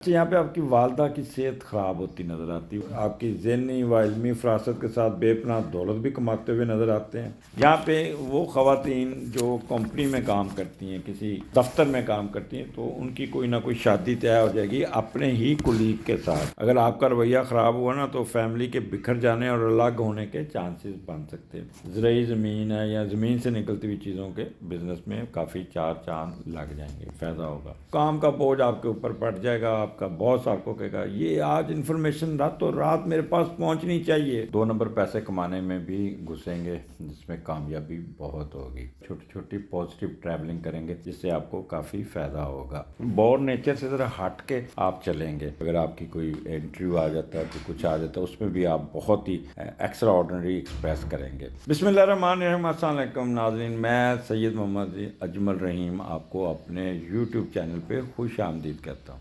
یہاں پہ آپ کی والدہ کی صحت خراب ہوتی نظر آتی ہے، آپ کی ذہنی و علمی فراست کے ساتھ بے پناہ دولت بھی کماتے ہوئے نظر آتے ہیں۔ یہاں پہ وہ خواتین جو کمپنی میں کام کرتی ہیں، کسی دفتر میں کام کرتی ہیں، تو ان کی کوئی نہ کوئی شادی طے ہو جائے گی اپنے ہی کولیگ کے ساتھ۔ اگر آپ کا رویہ خراب ہوا نا تو فیملی کے بکھر جانے اور الگ ہونے کے چانسز بن سکتے ہیں۔ زرعی زمین ہے یا زمین سے نکلتی ہوئی چیزوں کے بزنس میں کافی چار چاند لگ جائیں گے، فائدہ ہوگا۔ کام کا بوجھ آپ کے اوپر پڑ جائے گا، آپ کا باس آپ کو کہے گا یہ آج انفارمیشن راتوں رات میرے پاس پہنچنی چاہیے۔ 2 نمبر پیسے کمانے میں بھی گھسیں گے جس میں کامیابی بہت ہوگی۔ چھوٹی چھوٹی پازیٹیو ٹریولنگ کریں گے جس سے آپ کو کافی فائدہ ہوگا۔ بور نیچر سے ذرا ہٹ کے آپ چلیں گے۔ اگر آپ کی کوئی انٹرویو آ جاتا ہے تو کچھ آ جاتا ہے، اس میں بھی آپ بہت ہی ایکسٹرا آرڈنری ایکسپریس کریں گے۔ بسم اللہ الرحمن الرحیم۔ السلام علیکم ناظرین، میں سید محمد اجمل رحیم آپ کو اپنے یوٹیوب چینل پہ خوش آمدید کہتا ہوں،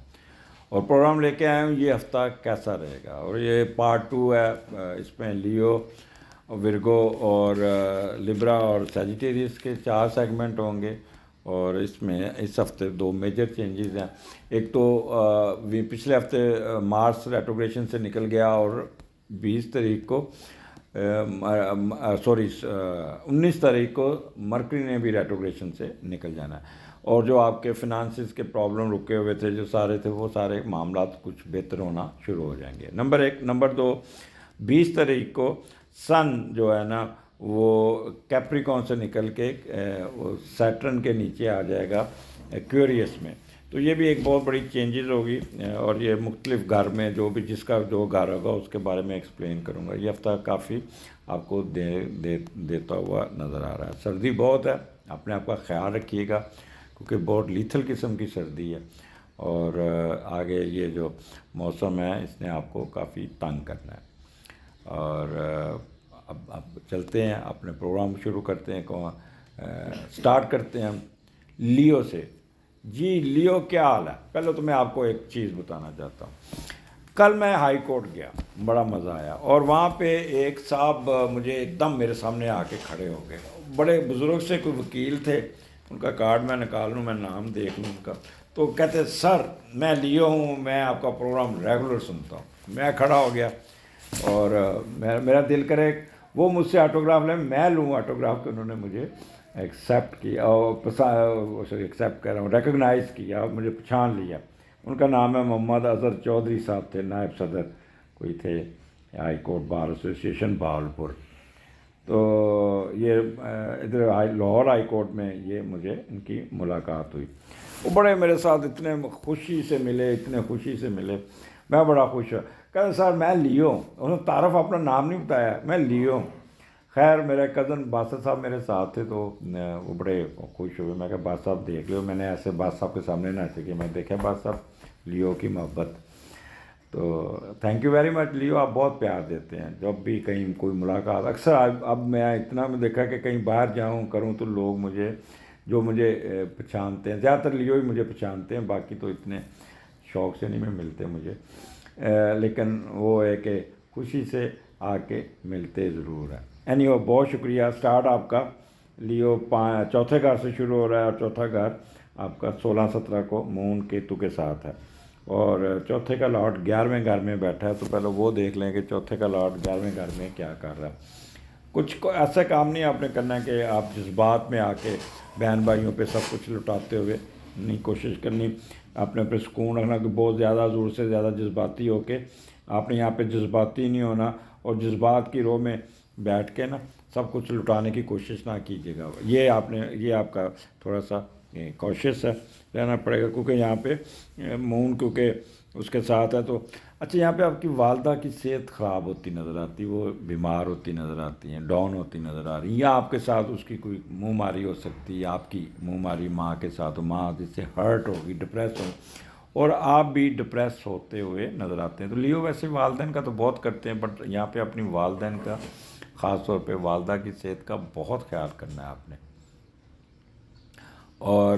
اور پروگرام لے کے آئے ہوں یہ ہفتہ کیسا رہے گا، اور یہ پارٹ 2 ہے۔ اس میں لیو، ورگو اور لبرا اور سیجیٹیریس کے 4 سیگمنٹ ہوں گے، اور اس میں اس ہفتے 2 میجر چینجز ہیں۔ ایک تو پچھلے ہفتے مارس ریٹروگریشن سے نکل گیا، اور 20 تاریخ کو 19 تاریخ کو مرکری نے بھی ریٹروگریشن سے نکل جانا ہے، اور جو آپ کے فنانسز کے پرابلم رکے ہوئے تھے جو سارے تھے، وہ سارے معاملات کچھ بہتر ہونا شروع ہو جائیں گے۔ نمبر 1۔ نمبر 2، 20 تاریخ کو سن جو ہے نا وہ کیپریکون سے نکل کے سیٹرن کے نیچے آ جائے گا ایکویریس میں، تو یہ بھی ایک بہت بڑی چینجز ہوگی، اور یہ مختلف گھر میں جو بھی جس کا جو گھر ہوگا اس کے بارے میں ایکسپلین کروں گا۔ یہ ہفتہ کافی آپ کو دیتا ہوا نظر آ رہا ہے۔ سردی بہت ہے، اپنے آپ کا خیال رکھیے گا کیونکہ بہت لیتھل قسم کی سردی ہے، اور آگے یہ جو موسم ہے اس نے آپ کو کافی تنگ کرنا ہے۔ اور اب چلتے ہیں اپنے پروگرام شروع کرتے ہیں، سٹارٹ کرتے ہیں ہم لیو سے۔ جی لیو، کیا حال ہے؟ پہلے تو میں آپ کو ایک چیز بتانا چاہتا ہوں۔ کل میں ہائی کورٹ گیا، بڑا مزہ آیا، اور وہاں پہ ایک صاحب مجھے ایک دم میرے سامنے آ کے کھڑے ہو گئے۔ بڑے بزرگ سے کوئی وکیل تھے، ان کا کارڈ میں نکال لوں، میں نام دیکھ لوں ان کا، تو کہتے سر میں لیو ہوں، میں آپ کا پروگرام ریگولر سنتا ہوں۔ میں کھڑا ہو گیا، اور میرا دل کرے وہ مجھ سے آٹوگراف لیں، میں لوں آٹوگراف، کہ انہوں نے مجھے ایکسیپٹ کیا، اور ایکسیپٹ کہہ رہا ہوں ریکگنائز کیا، اور مجھے پہچان لیا۔ ان کا نام ہے محمد اظہر چودھری صاحب، تھے نائب صدر کوئی تھے high court bar association Bahawalpur. تو یہ ادھر لاہور ہائی کورٹ میں یہ مجھے ان کی ملاقات ہوئی۔ وہ بڑے میرے ساتھ اتنے خوشی سے ملے، اتنے خوشی سے ملے، میں بڑا خوش ہوا۔ کہتے سر میں لیو ہوں، انہوں نے تعارف اپنا نام نہیں بتایا، میں لیو ہوں۔ خیر میرے کزن باسط صاحب میرے ساتھ تھے، تو وہ بڑے خوش ہوئے۔ میں کہا باسط صاحب دیکھ لو، میں نے ایسے باسط صاحب کے سامنے نہ ایسے کہ میں دیکھا باسط صاحب لیو کی محبت، تو تھینک یو ویری مچ لیو، آپ بہت پیار دیتے ہیں۔ جب بھی کہیں کوئی ملاقات، اکثر اب میں اتنا میں دیکھا کہ کہیں باہر جاؤں کروں تو لوگ مجھے پہچانتے ہیں، زیادہ تر لیو ہی مجھے پہچانتے ہیں، باقی تو اتنے شوق سے نہیں میں ملتے مجھے، لیکن وہ ہے کہ خوشی سے آ کے ملتے ضرور ہیں۔ اینیو بہت شکریہ۔ سٹارٹ آپ کا لیو چوتھے گھر سے شروع ہو رہا ہے، اور چوتھا گھر آپ کا 16-17 کو مون کیتو کے ساتھ ہے، اور چوتھے کا لاٹ 11ویں گھر میں بیٹھا ہے، تو پہلے وہ دیکھ لیں کہ چوتھے کا لاٹ 11ویں گھر میں کیا کر رہا ہے۔ کچھ ایسا کام نہیں آپ نے کرنا ہے کہ آپ جذبات میں آ کے بہن بھائیوں پہ سب کچھ لٹاتے ہوئے نہیں، کوشش کرنی اپنے پہ سکون رکھنا، کہ بہت زیادہ زور سے زیادہ جذباتی ہو کے آپ نے یہاں پہ جذباتی نہیں ہونا، اور جذبات کی رو میں بیٹھ کے نا سب کچھ لٹانے کی کوشش نہ کیجیے گا۔ یہ آپ کا تھوڑا سا کوشش ہے رہنا پڑے گا، کیونکہ یہاں پہ مون کیونکہ اس کے ساتھ ہے۔ تو اچھا، یہاں پہ آپ کی والدہ کی صحت خراب ہوتی نظر آتی، وہ بیمار ہوتی نظر آتی ہیں، ڈاؤن ہوتی نظر آ رہی ہیں، یا آپ کے ساتھ اس کی کوئی منہ ماری ہو سکتی ہے، آپ کی منہ ماری ماں کے ساتھ، ماں جس سے ہرٹ ہوگی، ڈپریس ہو، اور آپ بھی ڈپریس ہوتے ہوئے نظر آتے ہیں۔ تو لیو ویسے والدین کا تو بہت کرتے ہیں، بٹ یہاں پہ اپنی والدین کا، خاص طور پہ والدہ کی صحت کا بہت خیال کرنا ہے آپ نے، اور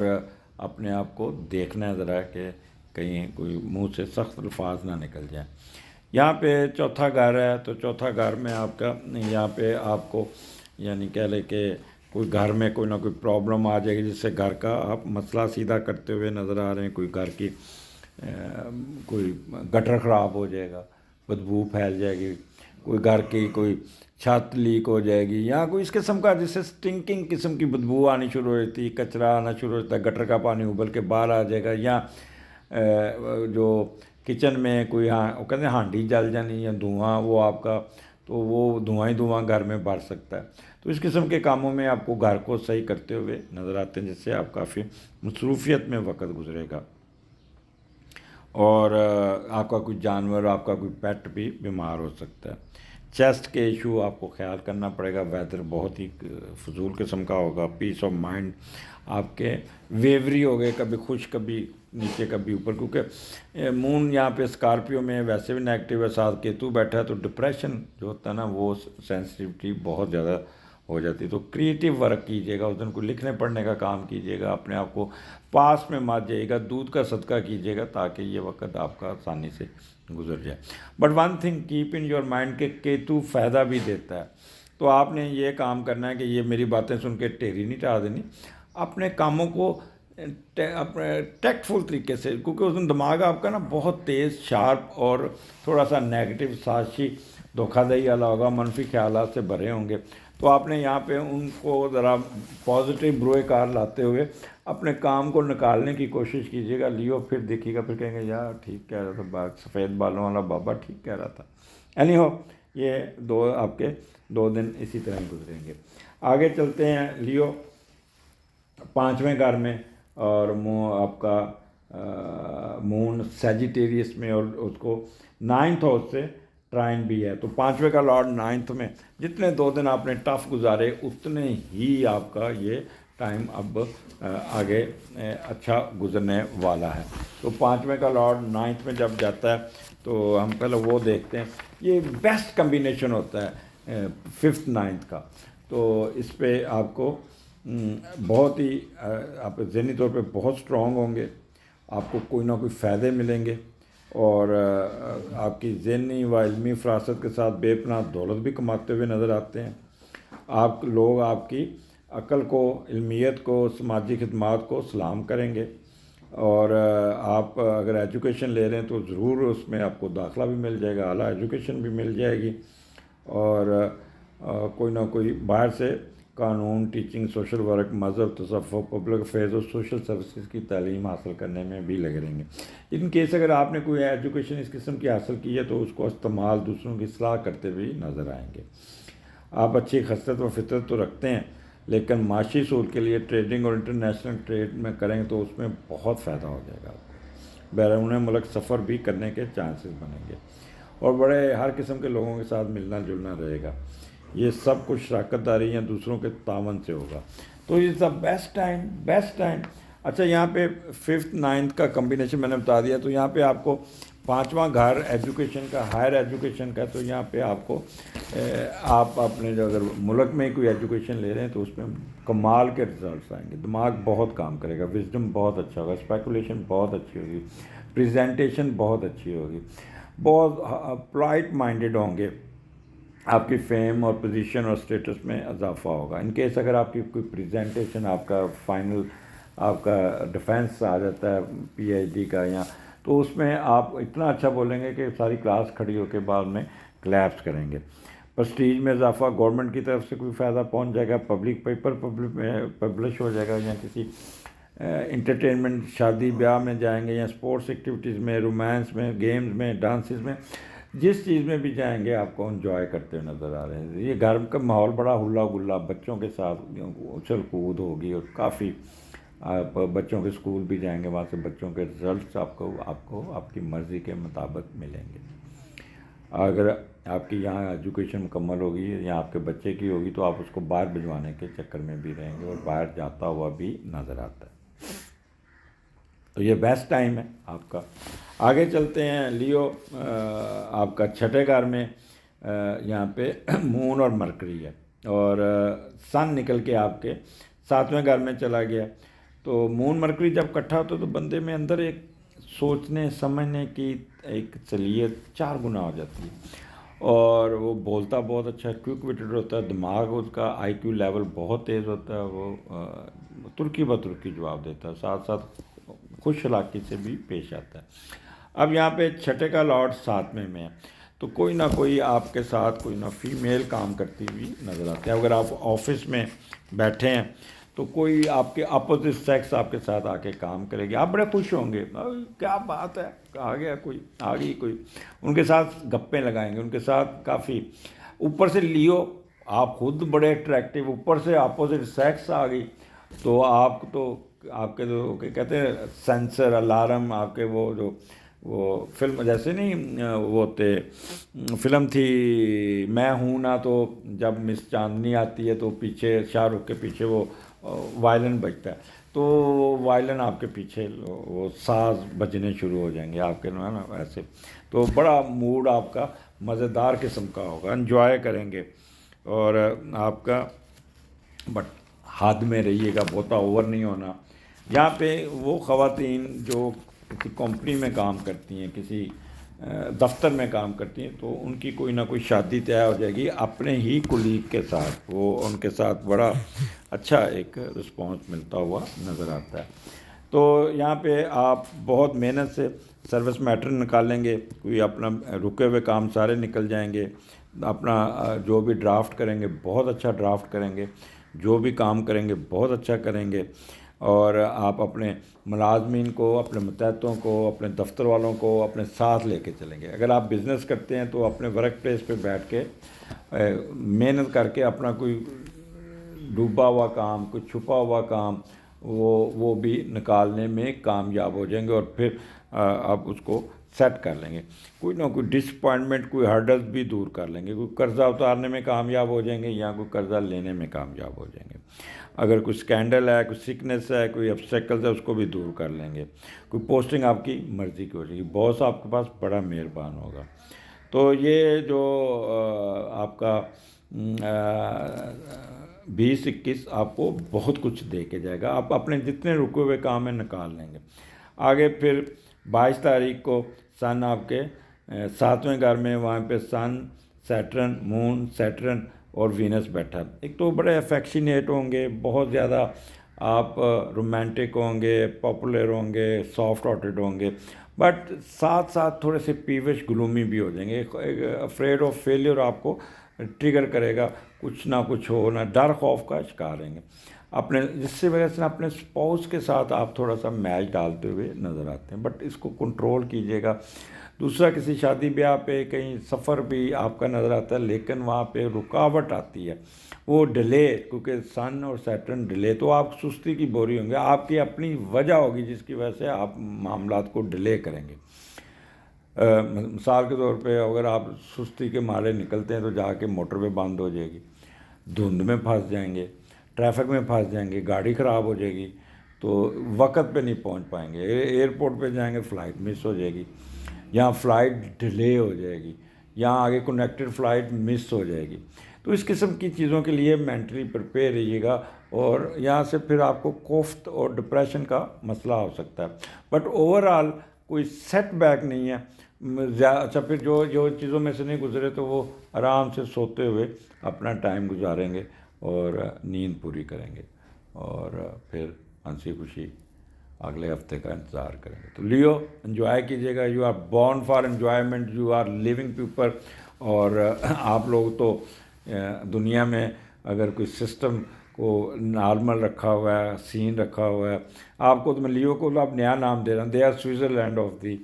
اپنے آپ کو دیکھنا ہے ذرا کہ کہیں کوئی منہ سے سخت الفاظ نہ نکل جائیں۔ یہاں پہ چوتھا گھر ہے، تو چوتھا گھر میں آپ کا یہاں پہ آپ کو یعنی کہہ لے کہ کوئی گھر میں کوئی نہ کوئی پرابلم آ جائے گی، جس سے گھر کا آپ مسئلہ سیدھا کرتے ہوئے نظر آ رہے ہیں، کوئی گھر کی کوئی گٹر خراب ہو جائے گا، بدبو پھیل جائے گی، کوئی گھر کی کوئی چھت لیک ہو جائے گی، یا کوئی اس قسم کا جس سے اسٹنکنگ قسم کی بدبو آنی شروع ہو جاتی ہے، کچرا آنا شروع ہو جاتا ہے، گٹر کا پانی ابل کے باہر آ جائے گا، یا جو کچن میں کوئی وہ کہتے ہیں ہانڈی جل جانی یا دھواں وہ آپ کا، تو وہ دھواں ہی دھواں گھر میں بڑھ سکتا ہے. تو اس قسم کے کاموں میں آپ کو گھر کو صحیح کرتے ہوئے نظر آتے ہیں، جس سے آپ کافی مصروفیت میں وقت گزرے گا. اور آپ کا کوئی جانور، آپ کا کوئی پیٹ بھی بیمار ہو سکتا ہے. چیسٹ کے ایشو آپ کو خیال کرنا پڑے گا، ویدر بہت ہی فضول قسم کا ہوگا. پیس آف مائنڈ آپ کے ویوری ہو گئے، کبھی خوش کبھی نیچے کبھی اوپر، کیونکہ مون یہاں پہ اسکارپیو میں ویسے بھی نیگیٹو ہے، ساتھ کیتو بیٹھا ہے، تو ڈپریشن جو ہوتا ہے نا وہ سینسٹیوٹی بہت زیادہ ہو جاتی ہے. تو کریٹیو ورک کیجیے گا، اس دن کو لکھنے پڑھنے کا کام کیجیے گا، اپنے آپ کو پاس میں مت جائیے گا، دودھ کا صدقہ کیجیے گا تاکہ یہ وقت آپ کا آسانی سے گزر جائے. But one thing keep in your mind کہ کیتو فائدہ بھی دیتا ہے. تو آپ نے یہ کام کرنا ہے کہ یہ میری باتیں سن کے ٹیڑھی نہیں ٹا دینی، اپنے کاموں کو اپنے ٹیکٹفل طریقے سے، کیونکہ اس دن دماغ آپ کا نا بہت تیز شارپ اور تھوڑا سا نیگیٹو سازشی دھوکہ دہی والا ہوگا، منفی خیالات سے بھرے ہوں گے. تو آپ نے یہاں پہ ان کو ذرا پازیٹیو بروئے کار لاتے ہوئے اپنے کام کو نکالنے کی کوشش کیجیے گا. لیو پھر دیکھیے گا، پھر کہیں گے یار ٹھیک کہہ رہا تھا، سفید بالوں والا بابا ٹھیک کہہ رہا تھا. اینی ہو، یہ آپ کے 2 دن اسی طرح گزریں گے. آگے چلتے ہیں. لیو 5ویں گھر میں، اور آپ کا مون سیجیٹیریس میں، اور اس کو 9th ہاؤس سے ٹرائن بھی ہے. تو 5ویں کا لارڈ 9th میں. جتنے 2 دن آپ نے ٹف گزارے اتنے ہی آپ کا یہ ٹائم اب آگے اچھا گزرنے والا ہے. تو 5ویں کا لارڈ 9th میں جب جاتا ہے تو ہم پہلے وہ دیکھتے ہیں. یہ بیسٹ کمبینیشن ہوتا ہے 5th 9th کا. تو اس پہ آپ کو بہت ہی آپ ذہنی طور پہ بہت اسٹرانگ ہوں گے، آپ کو کوئی نہ کوئی فائدے ملیں گے، اور آپ کی ذہنی و علمی فراست کے ساتھ بے پناہ دولت بھی کماتے ہوئے نظر آتے ہیں. آپ لوگ آپ کی عقل کو، علمیت کو، سماجی خدمات کو سلام کریں گے. اور آپ اگر ایجوکیشن لے رہے ہیں تو ضرور اس میں آپ کو داخلہ بھی مل جائے گا، اعلیٰ ایجوکیشن بھی مل جائے گی. اور کوئی نہ کوئی باہر سے قانون، ٹیچنگ، سوشل ورک، مذہب، تصوف، پبلک افیئرز اور سوشل سروسز کی تعلیم حاصل کرنے میں بھی لگے رہیں گے. ان کیس اگر آپ نے کوئی ایجوکیشن اس قسم کی حاصل کی ہے تو اس کو استعمال دوسروں کی اصلاح کرتے ہوئے نظر آئیں گے. آپ اچھی خصلت و فطرت تو رکھتے ہیں، لیکن معاشی اصول کے لیے ٹریڈنگ اور انٹرنیشنل ٹریڈ میں کریں تو اس میں بہت فائدہ ہو جائے گا. بیرون ملک سفر بھی کرنے کے چانسز بنیں گے، اور بڑے ہر قسم کے لوگوں کے ساتھ ملنا جلنا رہے گا. یہ سب کچھ شراکت داری یا دوسروں کے تعاون سے ہوگا. تو یہ سب بیسٹ ٹائم. اچھا، یہاں پہ 5th 9th کا کمبینیشن میں نے بتا دیا. تو یہاں پہ آپ کو 5واں گھر ایجوکیشن کا، ہائر ایجوکیشن کا. تو یہاں پہ آپ کو آپ اپنے جو اگر ملک میں کوئی ایجوکیشن لے رہے ہیں تو اس میں کمال کے رزلٹس آئیں گے. دماغ بہت کام کرے گا، وزڈم بہت اچھا ہوگا، اسپیکولیشن بہت اچھی ہوگی، پریزنٹیشن بہت اچھی ہوگی، بہت پولائٹ مائنڈیڈ ہوں گے. آپ کی فیم اور پوزیشن اور اسٹیٹس میں اضافہ ہوگا. ان کیس اگر آپ کی کوئی پریزنٹیشن، آپ کا فائنل، آپ کا ڈیفینس آ جاتا ہے پی ایچ ڈی کا، یا تو اس میں آپ اتنا اچھا بولیں گے کہ ساری کلاس کھڑی ہو کے بعد میں کلیپس کریں گے. پرسٹیج میں اضافہ، گورنمنٹ کی طرف سے کوئی فائدہ پہنچ جائے گا، پبلک پیپر پبلش ہو جائے گا، یا کسی انٹرٹینمنٹ، شادی بیاہ میں جائیں گے، یا اسپورٹس ایکٹیویٹیز میں، رومانس میں، گیمز میں، ڈانسز میں، جس چیز میں بھی جائیں گے آپ کو انجوائے کرتے ہوئے نظر آ رہے ہیں. یہ گھر کا ماحول بڑا ہلا گلا، بچوں کے ساتھ اچھل کود ہوگی، اور کافی آپ بچوں کے اسکول بھی جائیں گے، وہاں سے بچوں کے رزلٹس آپ کو آپ کی مرضی کے مطابق ملیں گے. اگر آپ کی یہاں ایجوکیشن مکمل ہوگی یا آپ کے بچے کی ہوگی تو آپ اس کو باہر بھجوانے کے چکر میں بھی رہیں گے، اور باہر جاتا ہوا بھی نظر آتا ہے. تو یہ بیسٹ ٹائم ہے آپ کا. آگے چلتے ہیں. لیو آپ کا 6ٹھے گھر میں یہاں پہ مون اور مرکری ہے، اور سن نکل کے آپ کے 7ویں گھر میں چلا گیا. تو مون مرکری جب اکٹھا ہوتا تو بندے میں اندر ایک سوچنے سمجھنے کی ایک صلاحیت 4 گنا ہو جاتی ہے، اور وہ بولتا بہت اچھا، کوئک وٹڈ ہوتا ہے. دماغ اس کا آئی کیو لیول بہت تیز ہوتا ہے، وہ ترکی بترکی جواب دیتا ہے، ساتھ ساتھ خوش چلاکی سے بھی پیش آتا ہے۔ اب یہاں پہ چھٹے کا لارڈ 7ویں میں ہے، تو کوئی نہ کوئی آپ کے ساتھ کوئی نہ فیمیل کام کرتی ہوئی نظر آتی ہے۔ اگر آپ آفس میں بیٹھے ہیں تو کوئی آپ کے اپوزٹ سیکس آپ کے ساتھ آ کے کام کرے گی، آپ بڑے خوش ہوں گے، کیا بات ہے، آ گیا کوئی، آ گئی کوئی، ان کے ساتھ گپیں لگائیں گے، ان کے ساتھ کافی۔ اوپر سے لیو، آپ خود بڑے اٹریکٹیو، اوپر سے اپوزٹ سیکس آ گئی تو آپ کے جو کہتے ہیں سینسر الارم، آپ کے وہ فلم جیسے نہیں وہ ہوتے، فلم تھی میں ہوں نا، تو جب مس چاندنی آتی ہے تو پیچھے شاہ رخ کے پیچھے وہ وائلن بجتا ہے، تو وائلن آپ کے پیچھے وہ ساز بجنے شروع ہو جائیں گے آپ کے نا ایسے، تو بڑا موڈ آپ کا مزیدار قسم کا ہوگا، انجوائے کریں گے، اور آپ کا بٹ حد میں رہیے گا، بہت اوور نہیں ہونا۔ یہاں پہ وہ خواتین جو کسی کمپنی میں کام کرتی ہیں، کسی دفتر میں کام کرتی ہیں، تو ان کی کوئی نہ کوئی شادی طے ہو جائے گی اپنے ہی کولیگ کے ساتھ، وہ ان کے ساتھ بڑا اچھا ایک رسپانس ملتا ہوا نظر آتا ہے۔ تو یہاں پہ آپ بہت محنت سے سروس میٹر نکالیں گے، کوئی اپنا رکے ہوئے کام سارے نکل جائیں گے، اپنا جو بھی ڈرافٹ کریں گے بہت اچھا ڈرافٹ کریں گے، جو بھی کام کریں گے بہت اچھا کریں گے، اور آپ اپنے ملازمین کو، اپنے متحدوں کو، اپنے دفتر والوں کو اپنے ساتھ لے کے چلیں گے۔ اگر آپ بزنس کرتے ہیں تو اپنے ورک پلیس پہ بیٹھ کے محنت کر کے اپنا کوئی ڈوبا ہوا کام، کوئی چھپا ہوا کام، وہ بھی نکالنے میں کامیاب ہو جائیں گے، اور پھر آپ اس کو سیٹ کر لیں گے۔ کوئی نہ کوئی ڈس اپوائنٹمنٹ، کوئی ہرڈلز بھی دور کر لیں گے، کوئی قرضہ اتارنے میں کامیاب ہو جائیں گے یا کوئی قرضہ لینے میں کامیاب ہو جائیں گے۔ اگر کوئی اسکینڈل ہے، کوئی سکنس ہے، کوئی آبسٹیکلز ہے، اس کو بھی دور کر لیں گے۔ کوئی پوسٹنگ آپ کی مرضی کی ہو جائے گی، باس آپ کے پاس بڑا مہربان ہوگا۔ تو یہ جو آپ کا 20-21 آپ کو بہت کچھ دے کے جائے گا، آپ اپنے جتنے رکے ہوئے کام ہیں نکال لیں گے۔ آگے پھر 22 تاریخ کو سن آپ کے 7ویں گھر میں، وہاں پہ سن، سیٹرن، مون، سیٹرن اور وینس بیٹھا ہے۔ ایک تو بڑے افیکشنیٹ ہوں گے، بہت زیادہ آپ رومانٹک ہوں گے، پاپولر ہوں گے، سافٹ ہارٹڈ ہوں گے، بٹ ساتھ ساتھ تھوڑے سے پیوش گلومی بھی ہو جائیں گے۔ افریڈ آف فیلیور آپ کو ٹریگر کرے گا، کچھ نہ کچھ ہونا، ڈر خوف کا شکار رہیں گے اپنے، جس سے وجہ سے اپنے اسپاؤس کے ساتھ آپ تھوڑا سا میچ ڈالتے ہوئے نظر آتے ہیں، بٹ اس کو کنٹرول کیجیے گا۔ دوسرا، کسی شادی بیاہ پہ کہیں سفر بھی آپ کا نظر آتا ہے، لیکن وہاں پہ رکاوٹ آتی ہے، وہ ڈیلے، کیونکہ سن اور سیٹرن ڈیلے، تو آپ سستی کی بوری ہوں گے، آپ کی اپنی وجہ ہوگی جس کی وجہ سے آپ معاملات کو ڈیلے کریں گے۔ مثال کے طور پہ اگر آپ سستی کے مارے نکلتے ہیں تو جا کے موٹر وے بند ہو جائے گی، دھند میں پھنس جائیں گے، ٹریفک میں پھنس جائیں گے، گاڑی خراب ہو جائے گی، تو وقت پہ نہیں پہنچ پائیں گے، ایئرپورٹ پہ جائیں گے فلائٹ مس ہو جائے گی، یہاں فلائٹ ڈیلے ہو جائے گی، یہاں آگے کنیکٹڈ فلائٹ مس ہو جائے گی۔ تو اس قسم کی چیزوں کے لیے مینٹلی پریپیئر رہیے گا، اور یہاں سے پھر آپ کو کوفت اور ڈپریشن کا مسئلہ ہو سکتا ہے، بٹ اوور آل کوئی سیٹ بیک نہیں ہے۔ اچھا، پھر جو چیزوں میں سے نہیں گزرے تو وہ آرام سے سوتے ہوئے اپنا ٹائم گزاریں گے اور نیند پوری کریں گے، اور پھر ہنسی خوشی اگلے ہفتے کا انتظار کریں گے۔ تو لیو، انجوائے کیجیے گا، you are born for enjoyment, you are living people, اور آپ لوگ تو دنیا میں اگر کوئی سسٹم کو نارمل رکھا ہوا ہے، سین رکھا ہوا ہے، آپ کو تو میں لیو کو اب نیا نام دے رہا ہوں، they are Switzerland of the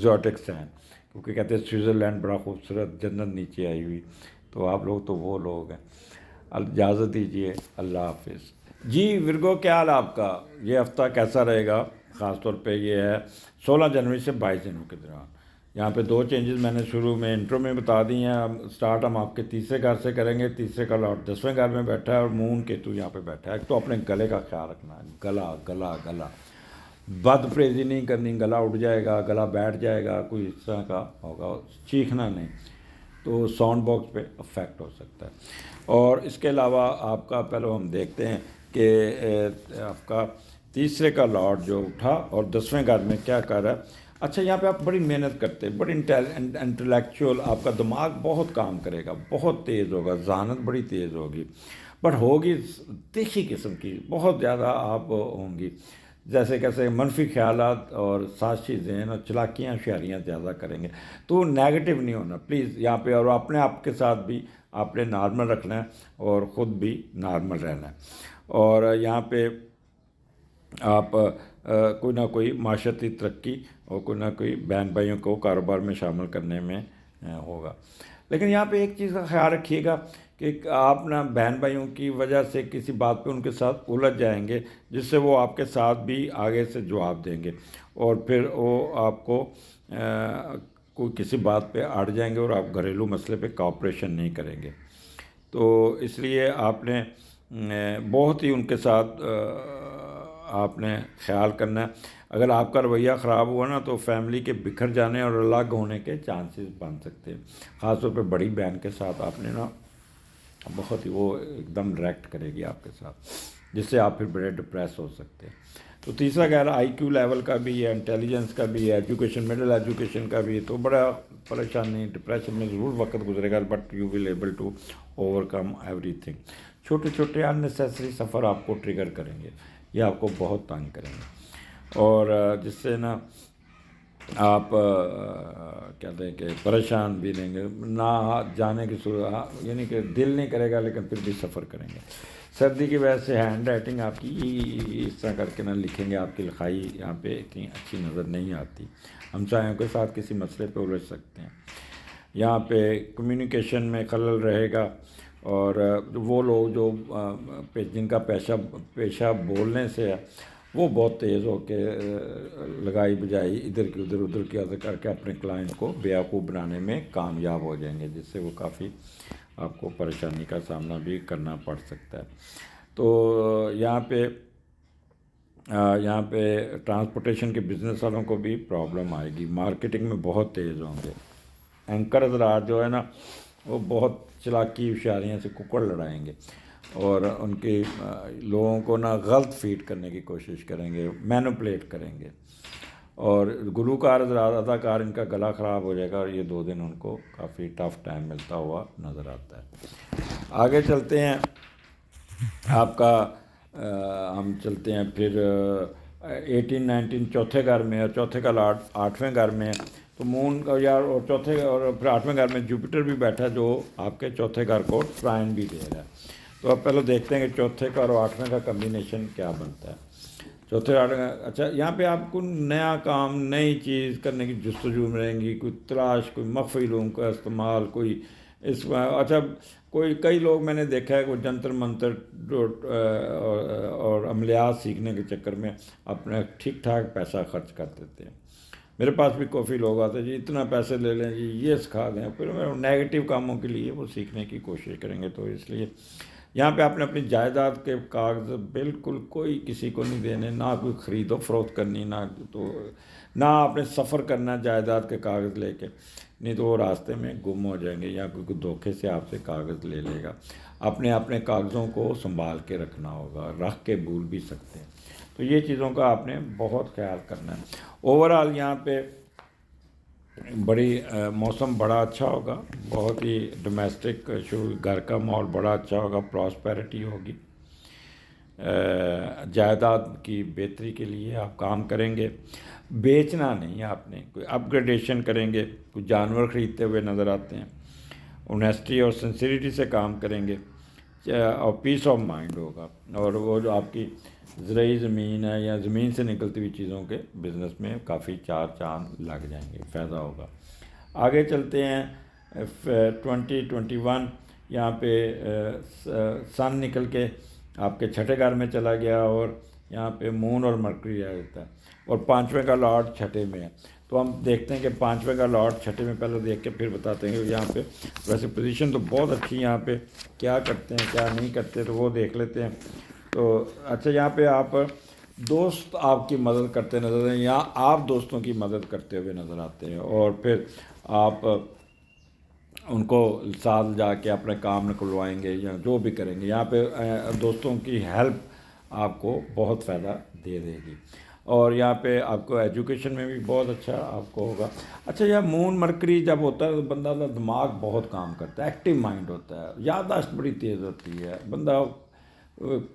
zodiac sign, کیونکہ کہتے ہیں سوئٹزرلینڈ بڑا خوبصورت، جنت نیچے آئی ہوئی، تو آپ لوگ تو وہ لوگ ہیں۔ اجازت دیجیے، اللہ حافظ۔ جی ورگو، کیا حال آپ کا؟ یہ ہفتہ کیسا رہے گا؟ خاص طور پہ یہ ہے 16 جنوری سے 22 جنوری کے دوران۔ یہاں پہ 2 چینجز میں نے شروع میں انٹرو میں بتا دی ہیں۔ سٹارٹ ہم آپ کے تیسرے گھر سے کریں گے، تیسرے کا لارڈ 10ویں گھر میں بیٹھا ہے، اور مون کیتو یہاں پہ بیٹھا ہے۔ تو اپنے گلے کا خیال رکھنا ہے، گلا گلا گلا، بد پریزی نہیں کرنی، گلا اٹھ جائے گا، گلا بیٹھ جائے گا، کوئی اس طرح کا ہوگا، چیخنا نہیں، تو ساؤنڈ باکس پہ افیکٹ ہو سکتا ہے۔ اور اس کے علاوہ آپ کا پہلے ہم دیکھتے ہیں کہ آپ کا تیسرے کا لارڈ جو اٹھا اور 10ویں گھر میں کیا کر رہا ہے۔ اچھا، یہاں پہ آپ بڑی محنت کرتے ہیں، بڑی انٹلیکچوئل، آپ کا دماغ بہت کام کرے گا، بہت تیز ہوگا، ذہانت بڑی تیز ہوگی، بٹ ہوگی تیکھی قسم کی، بہت زیادہ آپ ہوں گی، جیسے کیسے منفی خیالات اور سازشی ذہن اور چلاکیاں ہوشیاریاں زیادہ کریں گے، تو نیگیٹو نہیں ہونا پلیز یہاں پہ، اور اپنے آپ کے ساتھ بھی آپ نے نارمل رکھنا ہے اور خود بھی نارمل رہنا ہے، اور یہاں پہ آپ کوئی نہ کوئی معاشرتی ترقی اور کوئی نہ کوئی بہن بھائیوں کو کاروبار میں شامل کرنے میں ہوگا۔ لیکن یہاں پہ ایک چیز کا خیال رکھیے گا کہ آپ نہ بہن بھائیوں کی وجہ سے کسی بات پہ ان کے ساتھ الجھ جائیں گے، جس سے وہ آپ کے ساتھ بھی آگے سے جواب دیں گے، اور پھر وہ آپ کو کوئی کسی بات پہ اڑ جائیں گے اور آپ گھریلو مسئلے پہ کوآپریشن نہیں کریں گے۔ تو اس لیے آپ نے بہت ہی ان کے ساتھ آپ نے خیال کرنا ہے۔ اگر آپ کا رویہ خراب ہوا نا تو فیملی کے بکھر جانے اور الگ ہونے کے چانسز بن سکتے ہیں، خاص طور پہ بڑی بہن کے ساتھ آپ نے نا بہت ہی، وہ ایک دم ریئیکٹ کرے گی آپ کے ساتھ، جس سے آپ پھر بڑے ڈپریس ہو سکتے ہیں۔ تو تیسرا کہہ رہا آئی کیو لیول کا بھی ہے، انٹیلیجنس کا بھی ہے، ایجوکیشن مڈل ایجوکیشن کا بھی ہے، تو بڑا پریشانی ڈپریشن میں ضرور وقت گزرے گا، but you will able to overcome everything. چھوٹے چھوٹے ان نیسیسری سفر آپ کو ٹریگر کریں گے، یہ آپ کو بہت تنگ کریں گے، اور جس سے نا آپ کہتے ہیں کہ پریشان بھی رہیں گے، نہ جانے کی صورت، یعنی کہ دل نہیں کرے گا لیکن پھر بھی سفر کریں گے۔ سردی کی وجہ سے ہینڈ رائٹنگ آپ کی اس طرح کر کے نہ لکھیں گے، آپ کی لکھائی یہاں پہ اتنی اچھی نظر نہیں آتی، ہمسایوں کے ساتھ کسی مسئلے پہ الجھ سکتے ہیں، یہاں پہ کمیونیکیشن میں خلل رہے گا، اور وہ لوگ جو جن کا پیشہ بولنے سے ہے وہ بہت تیز ہو کے لگائی بجائی ادھر کی ادھر کر کے اپنے کلائنٹ کو بیوقوف بنانے میں کامیاب ہو جائیں گے، جس سے وہ کافی آپ کو پریشانی کا سامنا بھی کرنا پڑ سکتا ہے۔ تو یہاں پہ ٹرانسپورٹیشن کے بزنس والوں کو بھی پرابلم آئے گی، مارکیٹنگ میں بہت تیز ہوں گے، اینکر حضرات جو ہے نا وہ بہت چلاکی ہوشیاریاں سے ککڑ لڑائیں گے، اور ان کی لوگوں کو نا غلط فیڈ کرنے کی کوشش کریں گے، مینوپلیٹ کریں گے، اور گلوکار حضرات اداکار ان کا گلا خراب ہو جائے گا، اور یہ 2 دن ان کو کافی ٹف ٹائم ملتا ہوا نظر آتا ہے۔ آگے چلتے ہیں، آپ کا ہم چلتے ہیں پھر 18 19 چوتھے گھر میں، اور چوتھے کا لاٹ 8ویں گھر میں، تو مون کا یار، اور چوتھے اور پھر 8ویں گھر میں جوپیٹر بھی بیٹھا جو آپ کے چوتھے گھر کو ٹرائن بھی دے رہا ہے۔ تو اب پہلے دیکھتے ہیں کہ چوتھے کا اور 8ویں کا کمبینیشن کیا بنتا ہے۔ چوتھے 8ویں، اچھا یہاں پہ آپ کو نیا کام، نئی چیز کرنے کی جستجو میں رہیں گی، کوئی تلاش، کوئی مخفی لوگوں کا استعمال، کوئی اس اچھا کئی لوگ میں نے دیکھا ہے کہ وہ جنتر منتر اور عملیات سیکھنے کے چکر میں اپنا ٹھیک ٹھاک پیسہ خرچ کر دیتے ہیں۔ میرے پاس بھی کافی لوگ آتے ہیں جی اتنا پیسے لے لیں جی، یہ سکھا دیں، پھر نیگیٹو کاموں کے لیے وہ سیکھنے کی کوشش کریں گے۔ تو اس لیے یہاں پہ آپ نے اپنی جائیداد کے کاغذ بالکل کوئی کسی کو نہیں دینے، نہ کوئی خرید و فروخت کرنی، نہ آپ نے سفر کرنا جائیداد کے کاغذ لے کے، نہیں تو وہ راستے میں گم ہو جائیں گے، یا کوئی دھوکے سے آپ سے کاغذ لے لے گا۔ اپنے کاغذوں کو سنبھال کے رکھنا ہوگا، رکھ کے بھول بھی سکتے ہیں، تو یہ چیزوں کا آپ نے بہت خیال کرنا ہے۔ اوورآل یہاں پہ موسم بڑا اچھا ہوگا، بہت ہی ڈومیسٹک، گھر کا ماحول بڑا اچھا ہوگا، پراسپیرٹی ہوگی، جائیداد کی بہتری کے لیے آپ کام کریں گے، بیچنا نہیں، آپ نے کوئی اپ گریڈیشن کریں گے، کوئی جانور خریدتے ہوئے نظر آتے ہیں، اونیسٹی اور سنسیریٹی سے کام کریں گے، اور پیس آف مائنڈ ہوگا، اور وہ جو آپ کی زرعی زمین ہے یا زمین سے نکلتی ہوئی چیزوں کے بزنس میں کافی 4 چاند لگ جائیں گے، فائدہ ہوگا۔ آگے چلتے ہیں 2021، یہاں پہ سن نکل کے آپ کے چھٹے گھر میں چلا گیا، اور یہاں پہ مون اور مرکری آ جاتا ہے، اور 5ویں کا لاٹ چھٹے میں ہے۔ تو ہم دیکھتے ہیں کہ 5ویں کا لاٹ چھٹے میں، پہلے دیکھ کے پھر بتاتے ہیں کہ یہاں پہ ویسے پوزیشن تو بہت اچھی، یہاں پہ کیا کرتے ہیں کیا نہیں کرتے تو وہ دیکھ لیتے ہیں۔ تو اچھا یہاں پہ آپ دوست آپ کی مدد کرتے نظر آتے ہیں، یا آپ دوستوں کی مدد کرتے ہوئے نظر آتے ہیں، اور پھر آپ ان کو ساتھ جا کے اپنے کام نکلوائیں گے یا جو بھی کریں گے، یہاں پہ دوستوں کی ہیلپ آپ کو بہت فائدہ دے دے گی، اور یہاں پہ آپ کو ایجوکیشن میں بھی بہت اچھا آپ کو ہوگا۔ اچھا یہ مون مرکری جب ہوتا ہے تو بندہ کا دماغ بہت کام کرتا ہے، ایکٹیو مائنڈ ہوتا ہے، یادداشت بڑی تیز ہوتی ہے، بندہ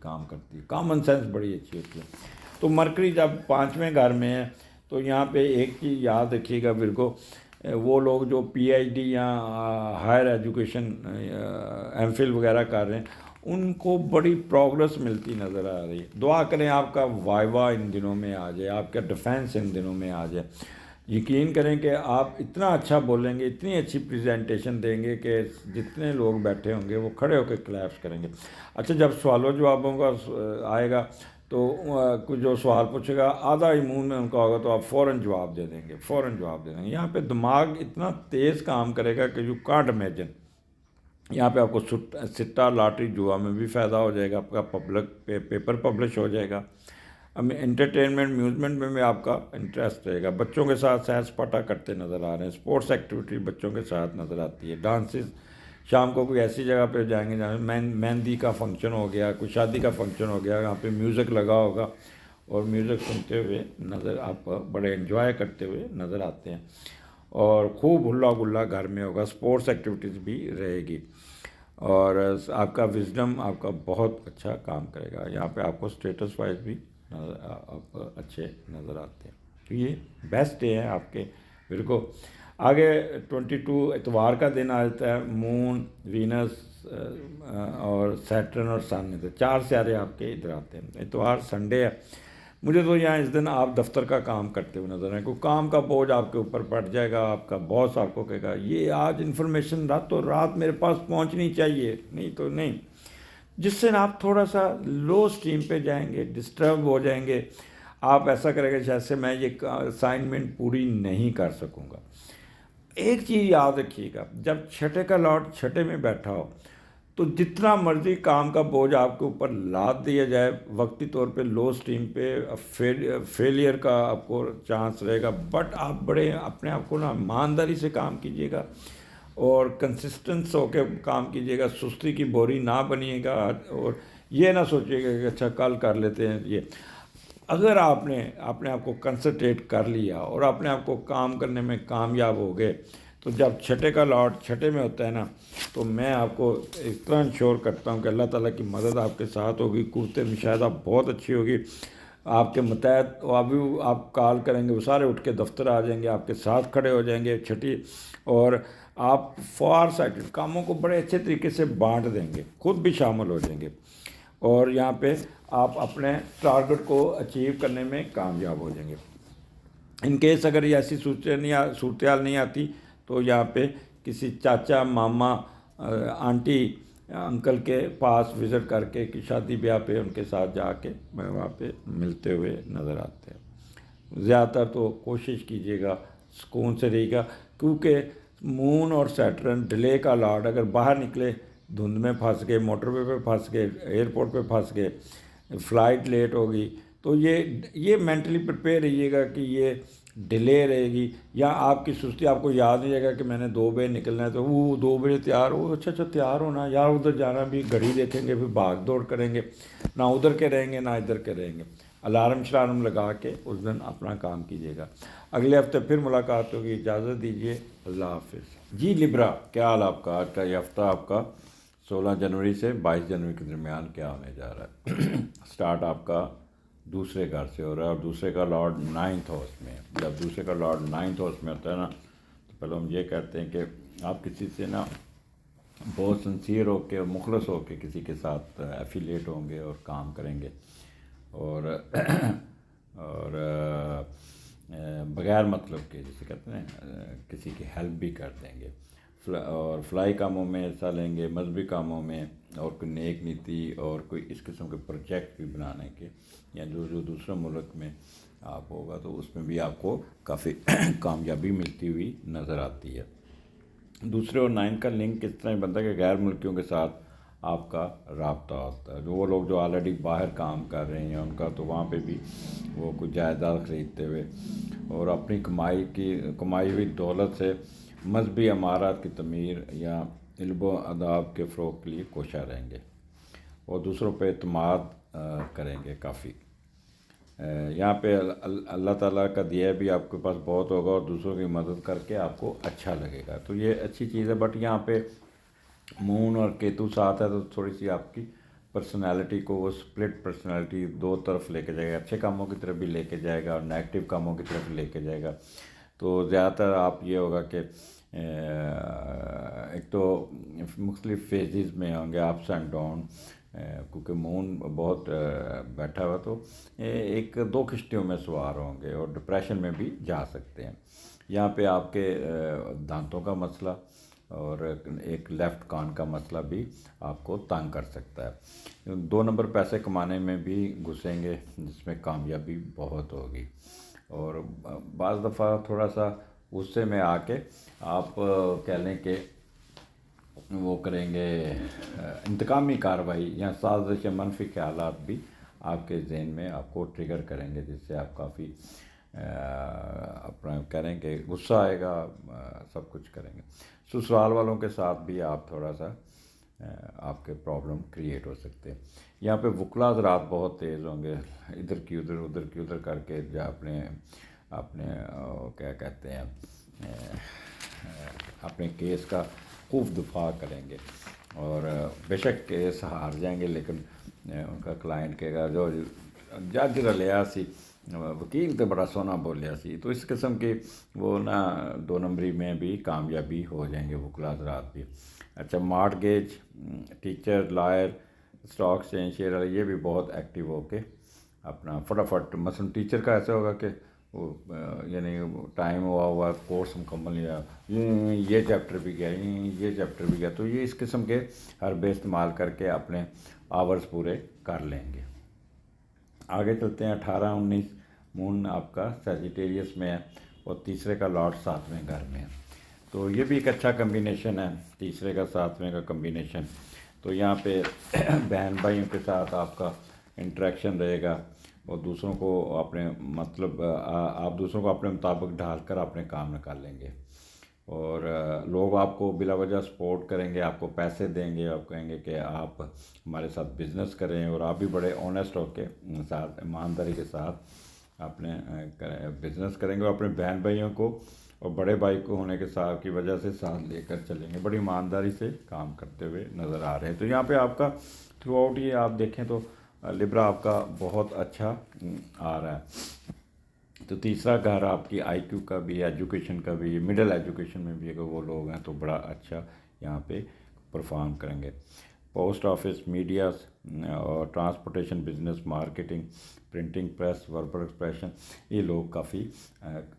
کام کرتی ہے, کامن سینس بڑی اچھی ہوتی ہے. تو مرکری جب 5ویں گھر میں ہے تو یہاں پہ ایک چیز یاد رکھیے گا ورگو, وہ لوگ جو پی ایچ ڈی یا ہائر ایجوکیشن ایم فل وغیرہ کر رہے ہیں ان کو بڑی پروگرس ملتی نظر آ رہی ہے. دعا کریں آپ کا وائوا ان دنوں میں آ جائے, آپ کا ڈیفینس ان دنوں میں آ جائے. یقین کریں کہ آپ اتنا اچھا بولیں گے, اتنی اچھی پریزنٹیشن دیں گے کہ جتنے لوگ بیٹھے ہوں گے وہ کھڑے ہو کے کلیپس کریں گے. اچھا, جب سوال و جوابوں کا آئے گا تو کچھ جو سوال پوچھے گا آدھا ہی منہ میں ان کا ہوگا تو آپ فوراً جواب دے دیں گے, فوراً جواب دے دیں گے. یہاں پہ دماغ اتنا تیز کام کرے گا کہ یو کانٹ امیجن. یہاں پہ آپ کو سٹا لاٹری جوا میں بھی فائدہ ہو جائے گا, آپ کا پیپر پبلش ہو جائے گا. انٹرٹینمنٹ میوزمنٹ میں بھی آپ کا انٹرسٹ رہے گا. بچوں کے ساتھ سیر سپاٹا کرتے نظر آ رہے ہیں, اسپورٹس ایکٹیویٹی بچوں کے ساتھ نظر آتی ہے. ڈانسز شام کو کوئی ایسی جگہ پہ جائیں گے جہاں مہندی کا فنکشن ہو گیا, کوئی شادی کا فنکشن ہو گیا, یہاں پہ میوزک لگا ہوگا اور میوزک سنتے ہوئے نظر آپ بڑے انجوائے کرتے ہوئے نظر آتے ہیں. اور خوب ہلا گلا گھر میں ہوگا, اسپورٹس ایکٹیویٹیز بھی رہے گی اور آپ کا وزڈم آپ کا بہت اچھا کام کرے گا. یہاں پہ آپ کو اسٹیٹس وائز بھی آپ اچھے نظر آتے ہیں. تو یہ بیسٹ ڈے ہے آپ کے بالکل. آگے 22 اتوار کا دن آ جاتا ہے, مون وینس اور سیٹرن اور سن, 4 سیارے آپ کے ادھر آتے ہیں. اتوار سنڈے ہے. مجھے تو یہاں اس دن آپ دفتر کا کام کرتے ہوئے نظر آئیں, کوئی کام کا بوجھ آپ کے اوپر پڑ جائے گا, آپ کا باس آپ کو کہے گا یہ آج انفارمیشن راتوں رات میرے پاس پہنچنی چاہیے, نہیں تو نہیں, جس سے آپ تھوڑا سا لو اسٹریم پہ جائیں گے, ڈسٹرب ہو جائیں گے. آپ ایسا کریں گے جیسے میں یہ اسائنمنٹ پوری نہیں کر سکوں گا. ایک چیز یاد رکھیے گا, جب چھٹے کا لاٹ چھٹے میں بیٹھا ہو تو جتنا مرضی کام کا بوجھ آپ کے اوپر لاد دیا جائے, وقتی طور پہ لو اسٹریم پہ فیلئر کا آپ کو چانس رہے گا, بٹ آپ بڑے اپنے آپ کو نا ایمانداری سے کام کیجیے گا اور کنسسٹنس ہو کے کام کیجیے گا, سستی کی بوری نہ بنیے گا اور یہ نہ سوچیے گا کہ اچھا کل کر لیتے ہیں. یہ اگر آپ نے اپنے آپ کو کنسنٹریٹ کر لیا اور اپنے آپ کو کام کرنے میں کامیاب ہو گئے تو جب چھٹے کا لاٹ چھٹے میں ہوتا ہے نا تو میں آپ کو اتنا انشور کرتا ہوں کہ اللہ تعالیٰ کی مدد آپ کے ساتھ ہوگی, قوت مشاہدہ بہت اچھی ہوگی. آپ کے متحد ابھی آپ کال کریں گے وہ سارے اٹھ کے دفتر آ جائیں گے, آپ کے ساتھ کھڑے ہو جائیں گے چھٹی, اور آپ فار سائٹڈ کاموں کو بڑے اچھے طریقے سے بانٹ دیں گے, خود بھی شامل ہو جائیں گے اور یہاں پہ آپ اپنے ٹارگٹ کو اچیو کرنے میں کامیاب ہو جائیں گے. ان کیس اگر یہ ایسی صورتحال نہیں آتی تو یہاں پہ کسی چاچا ماما آنٹی انکل کے پاس وزٹ کر کے کہ شادی بیاہ پہ ان کے ساتھ جا کے وہاں پہ ملتے ہوئے نظر آتے ہیں. زیادہ تر تو کوشش کیجیے گا سکون سے رہے گا, کیونکہ مون اور سیٹرن ڈیلے کا لاٹ, اگر باہر نکلے دھند میں پھنس گئے, موٹر وے پہ پھنس گئے, ایئرپورٹ پہ پھنس گئے, فلائٹ لیٹ ہوگی, تو یہ مینٹلی پریپیئر رہیے گا کہ یہ ڈیلے رہے گی, یا آپ کی سستی آپ کو یاد نہیں رہے گا کہ میں نے 2 بجے نکلنا ہے تو وہ 2 بجے تیار ہو, اچھا تیار ہونا یار, ادھر جانا بھی, گھڑی دیکھیں گے, پھر بھاگ دوڑ کریں گے, نہ ادھر کے رہیں گے نہ ادھر کے رہیں گے. الارم شلارم لگا کے اس دن اپنا کام کیجیے گا. اگلے ہفتے پھر ملاقات ہوگی, اجازت دیجیے, اللہ حافظ. جی لبرا, کیا حال آپ کا؟ آج کا یہ ہفتہ آپ کا 16 جنوری سے 22 جنوری کے درمیان کیا ہونے جا رہا ہے؟ سٹارٹ آپ کا دوسرے گھر سے ہو رہا ہے اور دوسرے کا لارڈ 9th ہاؤس میں ہے. جب دوسرے کا لارڈ 9th ہاؤس میں ہوتا ہے نا تو پہلے ہم یہ کہتے ہیں کہ آپ کسی سے نا بہت سنسیئر ہو کے اور مخلص ہو کے کسی کے ساتھ ایفیلیٹ ہوں گے اور کام کریں گے اور بغیر مطلب کے جسے کہتے ہیں کسی کی ہیلپ بھی کر دیں گے, اور فلائی کاموں میں حصہ لیں گے, مذہبی کاموں میں, اور کوئی نیک نیتی اور کوئی اس قسم کے پروجیکٹ بھی بنانے کے, یا جو دوسرے ملک میں آپ ہوگا تو اس میں بھی آپ کو کافی کامیابی ملتی ہوئی نظر آتی ہے. دوسرے اور 9 کا لنک کس طرح بنتا ہے کہ غیر ملکیوں کے ساتھ آپ کا رابطہ ہوتا ہے. وہ لوگ جو آلریڈی باہر کام کر رہے ہیں ان کا تو وہاں پہ بھی وہ کوئی جائیداد خریدتے ہوئے اور اپنی کمائی ہوئی دولت سے مذہبی عمارات کی تعمیر یا علم و اداب کے فروغ کے لیے کوشاں رہیں گے اور دوسروں پہ اعتماد کریں گے کافی. یہاں پہ اللہ تعالیٰ کا دیا بھی آپ کے پاس بہت ہوگا اور دوسروں کی مدد کر کے آپ کو اچھا لگے گا، تو یہ اچھی چیز ہے۔ بٹ یہاں پہ مون اور کیتو ساتھ ہے تو تھوڑی سی آپ کی پرسنالٹی کو وہ سپلٹ پرسنالٹی دو طرف لے کے جائے گا، اچھے کاموں کی طرف بھی لے کے جائے گا اور نیگیٹو کاموں کی طرف لے کے جائے گا۔ تو زیادہ تر آپ یہ ہوگا کہ ایک تو مختلف فیزز میں ہوں گے، اپس اینڈ ڈاؤن، کیونکہ مون بہت بیٹھا ہوا، تو ایک دو کشتیوں میں سوار ہوں گے اور ڈپریشن میں بھی جا سکتے ہیں۔ یہاں پہ آپ کے دانتوں کا مسئلہ اور ایک لیفٹ کان کا مسئلہ بھی آپ کو تنگ کر سکتا ہے۔ 2 نمبر پیسے کمانے میں بھی گھسیں گے جس میں کامیابی بہت ہوگی، اور بعض دفعہ تھوڑا سا غصے میں آ کے آپ کہہ لیں کہ وہ کریں گے انتقامی کارروائی یا سازش یا منفی خیالات بھی آپ کے ذہن میں آپ کو ٹریگر کریں گے، جس سے آپ کافی اپنا کریں کہ غصہ آئے گا، سب کچھ کریں گے۔ سسرال والوں کے ساتھ بھی آپ تھوڑا سا آپ کے پرابلم کریٹ ہو سکتے ہیں۔ یہاں پہ وکلا حضرات بہت تیز ہوں گے، ادھر کی ادھر کر کے جو اپنے کیا کہتے ہیں اپنے کیس کا خوب دفاع کریں گے، اور بے شک کیس ہار جائیں گے، لیکن ان کا کلائنٹ کہے گا جو جج رلیا سی وکیل تو بڑا سونا بولیا سی، تو اس قسم کی وہ نا 2 نمبری میں بھی کامیابی ہو جائیں گے وکلا حضرات بھی۔ اچھا، mortgage, teacher, lawyer, stock exchange, share والے، یہ بھی بہت ایکٹیو ہو کے اپنا فٹافٹ، مثلا ٹیچر کا ایسا ہوگا کہ وہ یعنی ٹائم ہوا کورس مکمل نہیں ہوا، یہ چیپٹر بھی گیا، یہ چیپٹر بھی گیا، تو یہ اس قسم کے حربے استعمال کر کے اپنے آورز پورے کر لیں گے۔ آگے چلتے ہیں۔ 18-19 مون آپ کا سیجیٹیریس میں ہے اور تیسرے کا لاٹ 7ویں گھر میں ہے، تو یہ بھی ایک اچھا کمبینیشن ہے، تیسرے کا 7ویں کا کمبینیشن۔ تو یہاں پہ بہن بھائیوں کے ساتھ آپ کا انٹریکشن رہے گا اور دوسروں کو اپنے مطلب آپ دوسروں کو اپنے مطابق ڈھال کر اپنے کام نکال لیں گے، اور لوگ آپ کو بلا وجہ سپورٹ کریں گے، آپ کو پیسے دیں گے، آپ کہیں گے کہ آپ ہمارے ساتھ بزنس کریں، اور آپ بھی بڑے آنیسٹ ہو کے ساتھ ایمانداری کے ساتھ اپنے بزنس کریں گے، اور اپنے بہن بھائیوں کو اور بڑے بھائی کو ہونے کے ساتھ کی وجہ سے ساتھ لے کر چلیں گے، بڑی ایمانداری سے کام کرتے ہوئے نظر آ رہے ہیں۔ تو یہاں پہ آپ کا تھرو آؤٹ یہ آپ دیکھیں تو لبرا آپ کا بہت اچھا آ رہا ہے۔ تو تیسرا گھر آپ کی آئی کیو کا بھی، ایجوکیشن کا بھی، مڈل ایجوکیشن میں بھی اگر وہ لوگ ہیں تو بڑا اچھا یہاں پہ پرفارم کریں گے۔ پوسٹ آفس، میڈیاز اور transportation, business, marketing, printing press, verbal expression, یہ لوگ کافی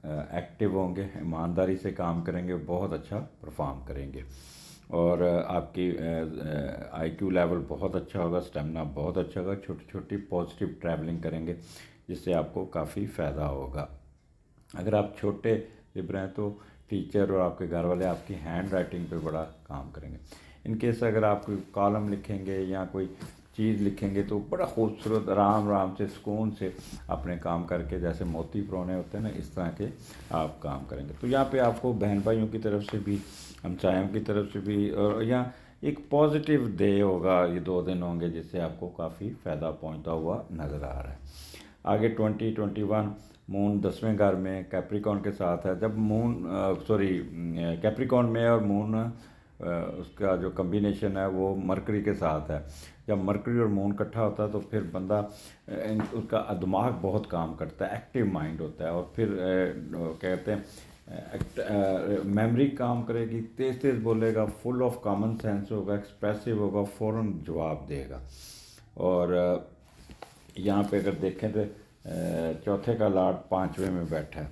ایکٹیو ہوں گے، ایمانداری سے کام کریں گے، بہت اچھا پرفارم کریں گے، اور آپ کی آئی کیو لیول بہت اچھا ہوگا، اسٹیمنا بہت اچھا ہوگا، چھوٹی چھوٹی پازیٹیو ٹریولنگ کریں گے جس سے آپ کو کافی فائدہ ہوگا۔ اگر آپ چھوٹے لبرے ہیں تو ٹیچر اور آپ کے گھر والے آپ کی ہینڈ رائٹنگ پہ بڑا کام کریں گے۔ ان کیس اگر آپ کوئی کالم لکھیں گے یا کوئی چیز لکھیں گے تو بڑا خوبصورت آرام سے سکون سے اپنے کام کر کے، جیسے موتی پرونے ہوتے ہیں نا، اس طرح کے آپ کام کریں گے۔ تو یہاں پہ آپ کو بہن بھائیوں کی طرف سے بھی، ہمسایوں کی طرف سے بھی، اور یہاں ایک پازیٹیو ڈے ہوگا، یہ 2 دن ہوں گے جس سے آپ کو کافی فائدہ پہنچتا ہوا نظر آ رہا ہے۔ آگے 2021 مون 10ویں گھر میں کیپریکون کے ساتھ ہے۔ جب مون کیپریکون میں اور مون اس کا جو کمبینیشن ہے وہ مرکری کے ساتھ ہے، جب مرکری اور مون اکٹھا ہوتا ہے تو پھر بندہ اس کا دماغ بہت کام کرتا ہے، ایکٹیو مائنڈ ہوتا ہے، اور پھر کہتے ہیں میموری کام کرے گی، تیز تیز بولے گا، فل آف کامن سینس ہوگا، ایکسپریسو ہوگا، فوراً جواب دے گا۔ اور یہاں پہ اگر دیکھیں تو چوتھے کا لاٹ 5ویں میں بیٹھا ہے،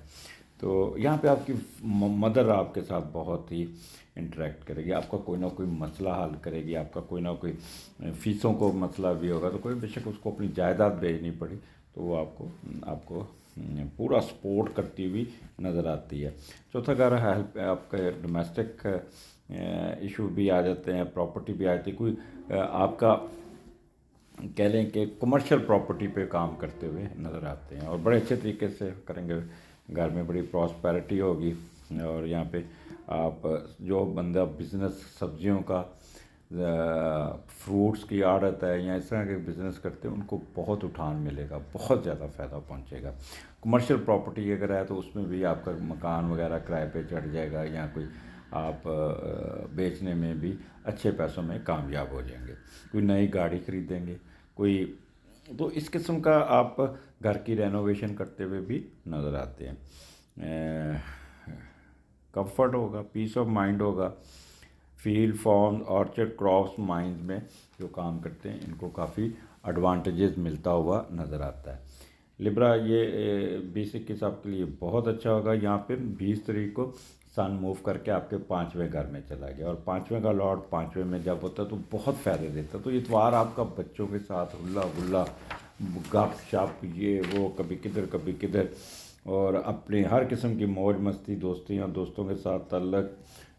تو یہاں پہ آپ کی مدر آپ کے ساتھ بہت ہی انٹریکٹ کرے گی، آپ کا کوئی نہ کوئی مسئلہ حل کرے گی، آپ کا کوئی نہ کوئی فیسوں کو مسئلہ بھی ہوگا تو کوئی بے شک اس کو اپنی جائیداد بھیجنی پڑی تو وہ آپ کو پورا سپورٹ کرتی ہوئی نظر آتی ہے۔ چوتھا گھر ہیلپ، آپ کے ڈومیسٹک ایشو بھی آ جاتے ہیں، پراپرٹی بھی آ جاتی ہے، کوئی آپ کا کہہ لیں کہ کمرشل پراپرٹی پہ کام کرتے ہوئے نظر آتے ہیں، اور بڑے اچھے طریقے سے کریں گے، گھر میں بڑی پراسپیرٹی ہوگی۔ اور یہاں پہ آپ جو بندہ بزنس سبزیوں کا فروٹس کی آڑت ہے یا اس طرح کے بزنس کرتے ہیں ان کو بہت اٹھان ملے گا، بہت زیادہ فائدہ پہنچے گا۔ کمرشل پراپرٹی اگر ہے تو اس میں بھی آپ کا مکان وغیرہ کرائے پہ چڑھ جائے گا، یا کوئی آپ بیچنے میں بھی اچھے پیسوں میں کامیاب ہو جائیں گے، کوئی نئی گاڑی خریدیں گے کوئی، تو اس قسم کا آپ گھر کی رینوویشن کرتے ہوئے بھی نظر آتے ہیں۔ کمفرٹ ہوگا، پیس آف مائنڈ ہوگا۔ Field form orchard crops mines میں جو کام کرتے ہیں ان کو کافی ایڈوانٹیجز ملتا ہوا نظر آتا ہے۔ لبرا یہ 2021 آپ کے لیے بہت اچھا ہوگا۔ یہاں پہ 20 تاریخ کو سن موو کر کے آپ کے 5ویں گھر میں چلا گیا، اور 5ویں کا لارڈ 5ویں میں جب ہوتا ہے تو بہت فائدے دیتا ہے۔ تو اتوار آپ کا بچوں کے ساتھ ہلا گلا، گپ شپ، یہ وہ، کبھی کدھر کبھی کدھر، اور اپنی ہر قسم کی موج مستی، دوستیاں، دوستوں کے ساتھ تعلق،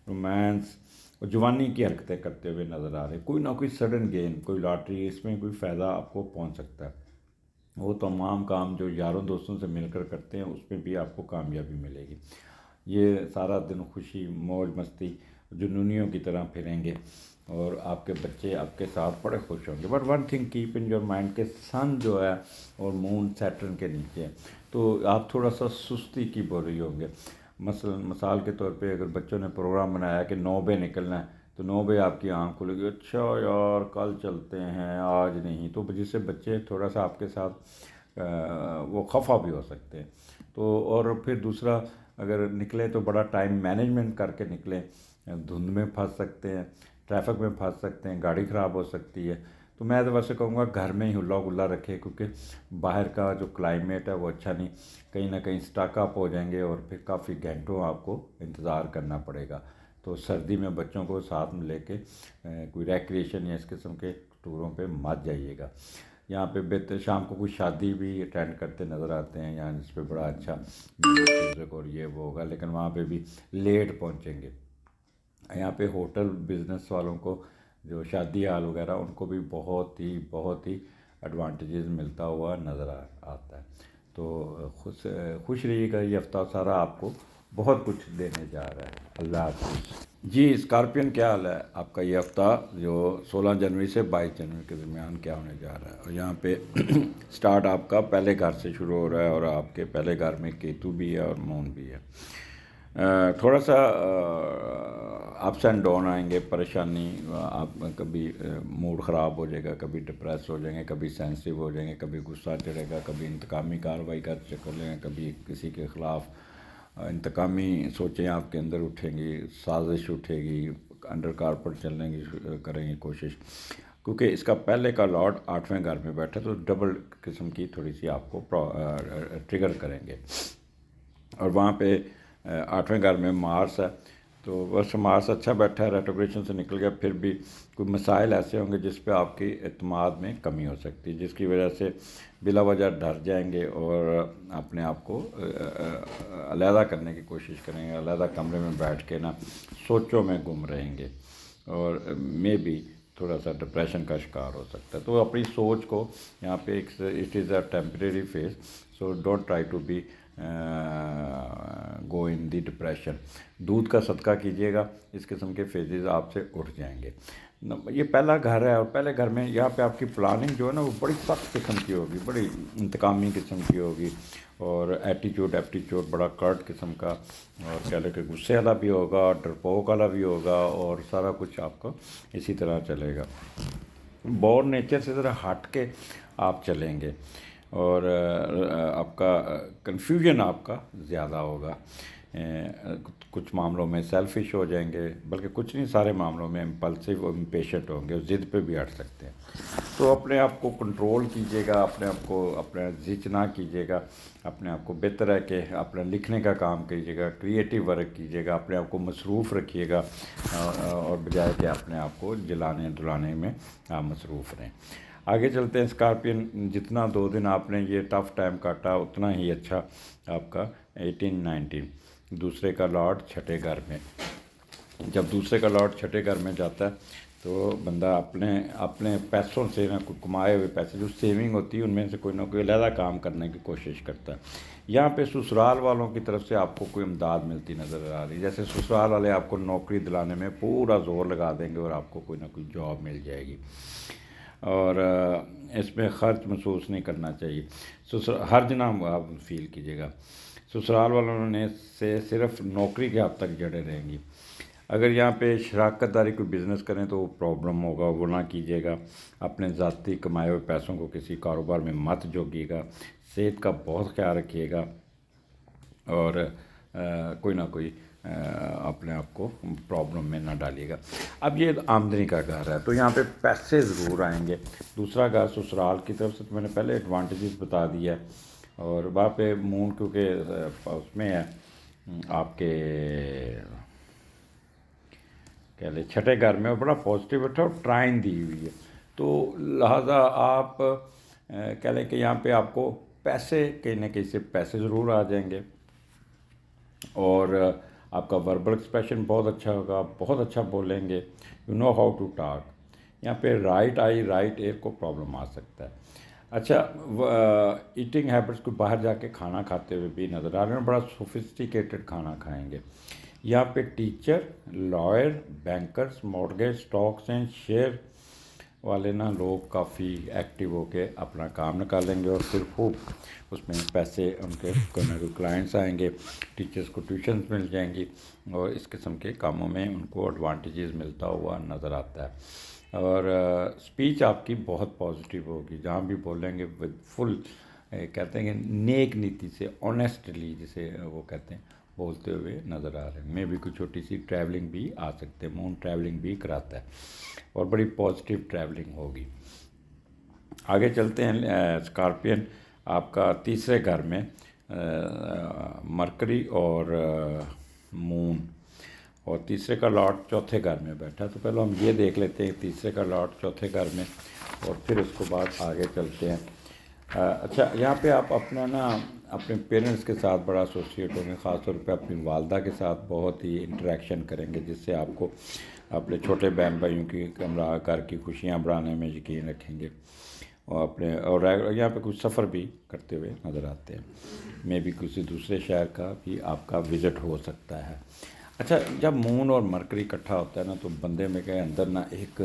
رومانس اور جوانی کی حرکتیں کرتے ہوئے نظر آ رہے ہیں۔ کوئی نہ کوئی سڈن گین، کوئی لاٹری، اس میں کوئی فائدہ آپ کو پہنچ سکتا ہے۔ وہ تمام کام جو یاروں دوستوں سے مل کر کرتے ہیں اس میں بھی آپ کو کامیابی ملے گی۔ یہ سارا دن خوشی موج مستی جنونیوں کی طرح پھریں گے، اور آپ کے بچے آپ کے ساتھ بڑے خوش ہوں گے۔ But one thing keep in your mind کہ سن جو ہے اور مون سیٹرن کے نیچے ہے، تو آپ تھوڑا سا سستی کی بوری ہوں گے۔ مثال کے طور پہ اگر بچوں نے پروگرام بنایا کہ 9 بجے نکلنا ہے، تو 9 بجے آپ کی آنکھ کھلے گی، اچھا یار کل چلتے ہیں آج نہیں، تو جس سے بچے تھوڑا سا آپ کے ساتھ وہ خفا بھی ہو سکتے ہیں۔ تو اور پھر دوسرا، اگر نکلیں تو بڑا ٹائم مینجمنٹ کر کے نکلیں، دھند میں پھنس سکتے ہیں، ٹریفک میں پھنس سکتے ہیں، گاڑی خراب ہو سکتی ہے۔ تو میں تو ویسے کہوں گا گھر میں ہی ہلا گلا رکھے، کیونکہ باہر کا جو کلائمیٹ ہے وہ اچھا نہیں، کہیں نہ کہیں اسٹاک اپ ہو جائیں گے اور پھر کافی گھنٹوں آپ کو انتظار کرنا پڑے گا۔ تو سردی میں بچوں کو ساتھ میں لے کے کوئی ریکریشن یا اس قسم کے ٹوروں پہ مت جائیے گا۔ یہاں پہ بہتر شام کو کوئی شادی بھی اٹینڈ کرتے نظر آتے ہیں، یہاں جس پہ بڑا اچھا میوزک اور یہ وہ ہوگا، لیکن وہاں پہ بھی لیٹ پہنچیں گے۔ یہاں پہ ہوٹل بزنس والوں کو جو شادی ہال وغیرہ، ان کو بھی بہت ہی ایڈوانٹیجز ملتا ہوا نظر آتا ہے۔ تو خوش رہیے گا، یہ ہفتہ سارا آپ کو بہت کچھ دینے جا رہا ہے۔ اللہ حافظ۔ جی اسکارپین، کیا حال ہے آپ کا؟ یہ ہفتہ جو 16 جنوری سے 22 جنوری کے درمیان کیا ہونے جا رہا ہے؟ اور یہاں پہ سٹارٹ آپ کا پہلے گھر سے شروع ہو رہا ہے، اور آپ کے پہلے گھر میں کیتو بھی ہے اور مون بھی ہے۔ تھوڑا سا اپس اینڈ ڈاؤن آئیں گے، پریشانی، آپ کبھی موڈ خراب ہو جائے گا، کبھی ڈپریس ہو جائیں گے، کبھی سینسٹیو ہو جائیں گے، کبھی غصہ چڑھے گا، کبھی انتقامی کارروائی کا چکر لیں گے، کبھی کسی کے خلاف انتقامی سوچیں آپ کے اندر اٹھیں گی، سازش اٹھے گی، انڈر کارپٹ چلنے کی کریں گے کوشش، کیونکہ اس کا پہلے کا لارڈ 8ویں گھر میں بیٹھا، تو ڈبل قسم کی تھوڑی سی آپ کو ٹریگر کریں گے۔ اور وہاں پہ 8ویں گھر میں مارس ہے، تو بس مارس اچھا بیٹھا ہے، ریٹروگریشن سے نکل گیا، پھر بھی کوئی مسائل ایسے ہوں گے جس پہ آپ کی اعتماد میں کمی ہو سکتی ہے، جس کی وجہ سے بلا وجہ ڈر جائیں گے اور اپنے آپ کو علیحدہ کرنے کی کوشش کریں گے، علیحدہ کمرے میں بیٹھ کے نا سوچوں میں گم رہیں گے، اور میں بھی تھوڑا سا ڈپریشن کا شکار ہو سکتا ہے۔ تو اپنی سوچ کو یہاں پہ it is a temporary phase, so don't try to be go in the depression. دودھ کا صدقہ کیجیے گا، اس قسم کے فیزز آپ سے اٹھ جائیں گے۔ یہ پہلا گھر ہے، اور پہلے گھر میں یہاں پہ آپ کی پلاننگ جو ہے نا وہ بڑی سخت قسم کی ہوگی، بڑی انتقامی قسم کی ہوگی، اور ایپٹیچیوڈ بڑا کرٹ قسم کا، اور کہہ لیں کہ غصے والا بھی ہوگا، ڈرپوک والا بھی ہوگا، اور سارا کچھ آپ کو اسی طرح چلے گا۔ بور نیچر سے ذرا ہٹ کے آپ چلیں گے، اور آپ کا کنفیوژن آپ کا زیادہ ہوگا، کچھ معاملوں میں سیلفش ہو جائیں گے، بلکہ کچھ نہیں، سارے معاملوں میں امپلسو اور امپیشنٹ ہوں گے، ضد پہ بھی ہٹ سکتے ہیں۔ تو اپنے آپ کو کنٹرول کیجیے گا، اپنے آپ کو اپنا زچ نہ کیجیے گا، اپنے آپ کو بہتر ہے کہ اپنا لکھنے کا کام کیجیے گا، کریٹیو ورک کیجیے گا، اپنے آپ کو مصروف رکھیے گا، اور بجائے کہ اپنے آپ کو جلانے دلانے میں آپ مصروف رہیں۔ آگے چلتے ہیں اسکارپین، جتنا 2 دن آپ نے یہ ٹف ٹائم کاٹا اتنا ہی اچھا آپ کا 18-19 دوسرے کا لارڈ چھٹے گھر میں، جب دوسرے کا لارڈ چھٹے گھر میں جاتا ہے تو بندہ اپنے پیسوں سے نہ کوئی کمائے ہوئے پیسے جو سیونگ ہوتی ہے ان میں سے کوئی نہ کوئی علیحدہ کام کرنے کی کوشش کرتا ہے۔ یہاں پہ سسرال والوں کی طرف سے آپ کو کوئی امداد ملتی نظر آ رہی ہے، جیسے سسرال والے آپ کو نوکری دلانے میں پورا زور لگا دیں گے اور آپ کو کوئی نہ کوئی جاب مل جائے گی، اور اس میں خرچ محسوس نہیں کرنا چاہیے۔ ہر جناب آپ فیل کیجیے گا، سسرال والوں نے سے صرف نوکری کے حد تک جڑے رہیں گی۔ اگر یہاں پہ شراکت داری کوئی بزنس کریں تو وہ پرابلم ہوگا، وہ نہ کیجیے گا۔ اپنے ذاتی کمائے ہوئے پیسوں کو کسی کاروبار میں مت جوگیے گا، صحت کا بہت خیال رکھیے گا، اور کوئی نہ کوئی اپنے آپ کو پرابلم میں نہ ڈالیے گا۔ اب یہ آمدنی کا گھر ہے تو یہاں پہ پیسے ضرور آئیں گے۔ دوسرا گھر سسرال کی طرف سے تو میں نے پہلے ایڈوانٹیجز بتا دیا ہے، اور وہاں پہ مون کیونکہ اس میں ہے آپ کے کہہ لیں چھٹے گھر میں، اور بڑا پازیٹیو ہے اور ٹرائن دی ہوئی ہے، تو لہٰذا آپ کہہ لیں کہ یہاں پہ آپ کو پیسے کہیں نہ کہیں سے پیسے ضرور آ جائیں گے، اور آپ کا وربل ایکسپریشن بہت اچھا ہوگا، آپ بہت اچھا بولیں گے، you know how to talk. یہاں پہ رائٹ آئی رائٹ ایئر کو پرابلم آ سکتا ہے۔ اچھا، ایٹنگ ہیبٹس کو باہر جا کے کھانا کھاتے ہوئے بھی نظر آ رہے ہیں، بڑا سوفسٹیکیٹڈ کھانا کھائیں گے۔ یہاں پہ teacher, lawyer, bankers, mortgage, stocks and share والے نا لوگ کافی ایکٹیو ہو کے اپنا کام نکالیں گے، اور پھر خوب اس میں پیسے ان کے کوئی نہ کوئی کلائنٹس آئیں گے، ٹیچرز کو ٹیوشنز مل جائیں گی، اور اس قسم کے کاموں میں ان کو ایڈوانٹیجز ملتا ہوا نظر آتا ہے۔ اور اسپیچ آپ کی بہت پازیٹیو ہوگی، جہاں بھی بولیں گے ود فل کہتے ہیں کہ نیک نیتی سے، آنیسٹلی جسے وہ کہتے ہیں، بولتے ہوئے نظر آ رہے ہیں۔ میں بھی کوئی چھوٹی سی ٹریولنگ بھی آ سکتے ہیں، مون ٹریولنگ بھی کراتا ہے، اور بڑی پازیٹیو ٹریولنگ ہوگی۔ آگے چلتے ہیں، اسکارپین آپ کا تیسرے گھر میں مرکری اور مون، اور تیسرے کا لاٹ چوتھے گھر میں بیٹھا، تو پہلے ہم یہ دیکھ لیتے ہیں تیسرے کا لاٹ چوتھے گھر میں، اور پھر اس کو بعد آگے چلتے ہیں۔ اچھا، یہاں پہ آپ اپنے پیرنٹس کے ساتھ بڑا ایسوسیٹ ہوں گے، خاص طور پہ اپنی والدہ کے ساتھ بہت ہی انٹریکشن کریں گے، جس سے آپ کو اپنے چھوٹے بہن بھائیوں کی ہمراہ کر کی خوشیاں بڑھانے میں یقین رکھیں گے، اور یہاں پہ کچھ سفر بھی کرتے ہوئے نظر آتے ہیں، میں بھی کسی دوسرے شہر کا بھی آپ کا وزٹ ہو سکتا ہے۔ اچھا، جب مون اور مرکری اکٹھا ہوتا ہے نا تو بندے میں کہ اندر نا ایک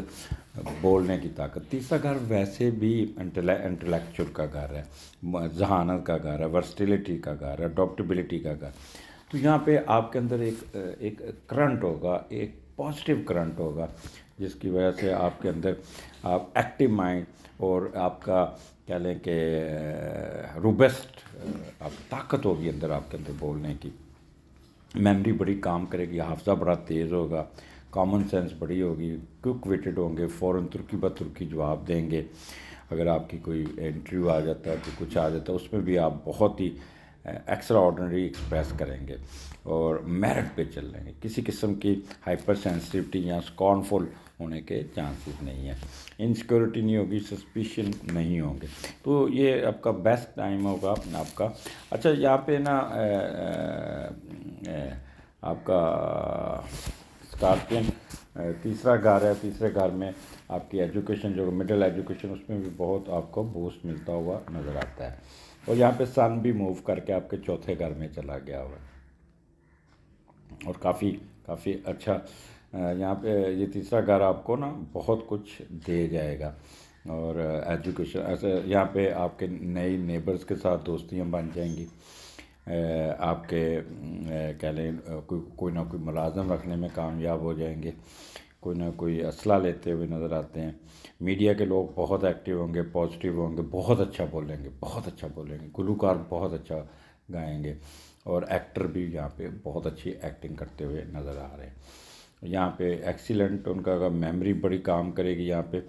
بولنے کی طاقت۔ تیسرا گھر ویسے بھی انٹلیکچوئل کا گھر ہے، ذہانت کا گھر ہے، ورسٹیلیٹی کا گھر ہے، اڈاپٹیبلٹی کا گھر، تو یہاں پہ آپ کے اندر ایک کرنٹ ہوگا، ایک پازیٹیو کرنٹ ہوگا، جس کی وجہ سے آپ کے اندر آپ ایکٹیو مائنڈ، اور آپ کا کہہ لیں کہ روبسٹ آپ طاقت ہوگی اندر آپ کے اندر بولنے کی، میموری بڑی کام کرے گی، حافظہ بڑا تیز ہوگا، کامن سینس بڑی ہوگی، کوئک ویٹڈ ہوں گے، فوراً ترکی بہ ترکی جواب دیں گے۔ اگر آپ کی کوئی انٹرویو آ جاتا ہے، تو کچھ آ جاتا ہے، اس میں بھی آپ بہت ہی ایکسٹرا آرڈنری ایکسپریس کریں گے، اور میرٹ پہ چل رہیں گے، کسی قسم کی ہائپر سینسٹیوٹی یا اسکارنفل ہونے کے چانسز نہیں ہیں، انسیکیورٹی نہیں ہوگی، سسپیشن نہیں ہوں گے، تو یہ آپ کا بیسٹ ٹائم ہوگا آپ کا۔ اچھا، یہاں پہ نا آپ کا اسکارپین تیسرا گھر ہے، تیسرے گھر میں آپ کی ایجوکیشن جو مڈل ایجوکیشن، اس میں بھی بہت آپ کو بوسٹ ملتا ہوا نظر آتا ہے، اور یہاں پہ سن بھی موو کر کے آپ کے چوتھے گھر میں چلا گیا ہوا ہے، اور کافی اچھا یہاں پہ یہ تیسرا گھر آپ کو نا بہت کچھ دے جائے گا، اور ایجوکیشن ایسے یہاں پہ آپ کے نئی نیبرز کے ساتھ دوستیاں بن جائیں گی، آپ کے کہہ لیں کوئی نہ کوئی ملازم رکھنے میں کامیاب ہو جائیں گے، کوئی نہ کوئی اسلحہ لیتے ہوئے نظر آتے ہیں، میڈیا کے لوگ بہت ایکٹیو ہوں گے، پازیٹیو ہوں گے، بہت اچھا بولیں گے، گلوکار بہت اچھا گائیں گے، اور ایکٹر بھی یہاں پہ بہت اچھی ایکٹنگ کرتے ہوئے نظر آ رہے ہیں۔ یہاں پہ ایکسیلنٹ ان کا میموری بڑی کام کرے گی یہاں پہ،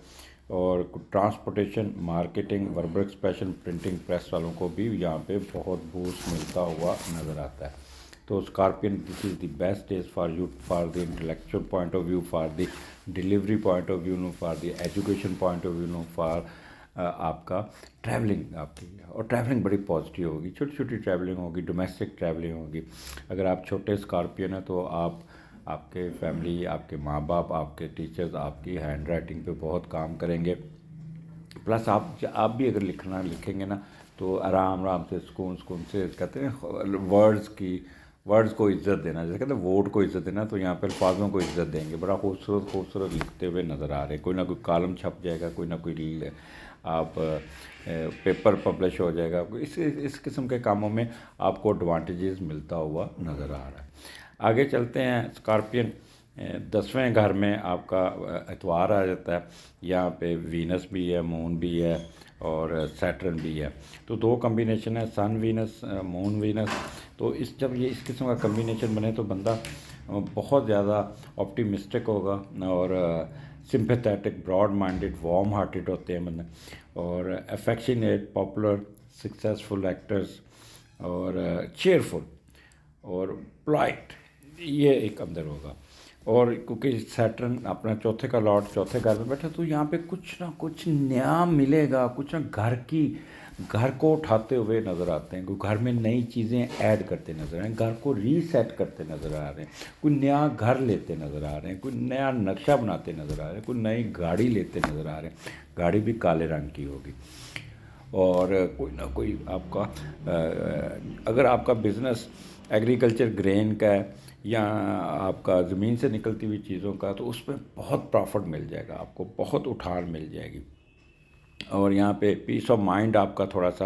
اور transportation, marketing, verbal expression, printing press والوں کو بھی یہاں پہ بہت بوسٹ ملتا ہوا نظر آتا ہے۔ تو scorpion, this is the best days for you, for the intellectual point of view, for the delivery point of view, for the education point of view, for آپ کا ٹریولنگ آپ کی، اور ٹریولنگ بڑی پازیٹیو ہوگی، چھوٹی چھوٹی ٹریولنگ ہوگی، ڈومیسٹک ٹریولنگ ہوگی۔ اگر آپ چھوٹے اسکارپین ہیں تو آپ آپ کے فیملی، آپ کے ماں باپ، آپ کے ٹیچرز آپ کی ہینڈ رائٹنگ پہ بہت کام کریں گے. پلس آپ بھی اگر لکھیں گے نا تو آرام سے سکون سے کہتے ہیں ورڈز کو عزت دینا، جیسے کہتے ہیں ووٹ کو عزت دینا، تو یہاں پہ الفاظوں کو عزت دیں گے. بڑا خوبصورت لکھتے ہوئے نظر آ رہے ہیں. کوئی نہ کوئی کالم چھپ جائے گا، کوئی نہ کوئی آپ پیپر پبلش ہو جائے گا. اس قسم کے کاموں میں آپ کو ایڈوانٹیجز ملتا ہوا نظر آ رہا ہے. آگے چلتے ہیں. اسکارپین 10ویں گھر میں آپ کا اتوار آ جاتا ہے. یہاں پہ وینس بھی ہے، مون بھی ہے اور سیٹرن بھی ہے. تو 2 کمبینیشن ہے، سن وینس، مون وینس. تو جب یہ اس قسم کا کمبینیشن بنے تو بندہ بہت زیادہ آپٹیمسٹک ہوگا اور sympathetic, broad minded, warm hearted ہوتے ہیں بندے، اور افیکشنیٹ، پاپولر، سکسیزفل ایکٹرز، اور چیئرفل اور پولائٹ، یہ ایک اندر ہوگا. اور کیونکہ سیٹرن اپنا چوتھے کا لارڈ چوتھے گھر میں بیٹھا، تو یہاں پہ کچھ نہ کچھ نیا ملے گا. کچھ نہ گھر کو اٹھاتے ہوئے نظر آتے ہیں، کوئی گھر میں نئی چیزیں ایڈ کرتے نظر آ رہے ہیں، گھر کو ری سیٹ کرتے نظر آ رہے ہیں، کوئی نیا گھر لیتے نظر آ رہے ہیں، کوئی نیا نقشہ بناتے نظر آ رہے ہیں، کوئی نئی گاڑی لیتے نظر آ رہے ہیں. گاڑی بھی کالے رنگ کی ہوگی. اور کوئی نہ کوئی آپ کا اگر آپ کا بزنس ایگریکلچر گرین کا ہے یا آپ کا زمین سے نکلتی ہوئی چیزوں کا، تو اس میں بہت پرافٹ مل جائے گا آپ کو، بہت اٹھان مل جائے گی. اور یہاں پہ پیس آف مائنڈ آپ کا تھوڑا سا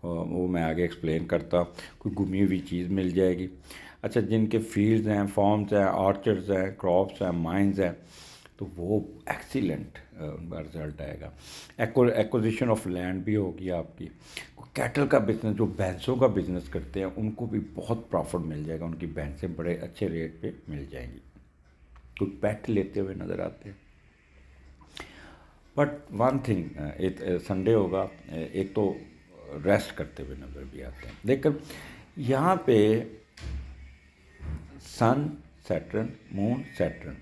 وہ میں آگے ایکسپلین کرتا ہوں. کوئی گمی ہوئی چیز مل جائے گی. اچھا، جن کے فیلڈز ہیں، فارمز ہیں، آرچرڈز ہیں، کراپس ہیں، مائنز ہیں، تو وہ ایکسیلنٹ ان کا رزلٹ آئے گا. ایکوزیشن آف لینڈ بھی ہوگی آپ کی. کیٹل کا بزنس، جو بھینسوں کا بزنس کرتے ہیں، ان کو بھی بہت پرافٹ مل جائے گا. ان کی بھینسیں بڑے اچھے ریٹ پہ مل جائیں گی. کوئی پیٹ لیتے ہوئے نظر آتے ہیں. بٹ ون تھنگ، سنڈے ہوگا، ایک تو ریسٹ کرتے ہوئے نظر بھی آتے ہیں. لیکن یہاں پہ سن سیٹرن، مون سیٹرن،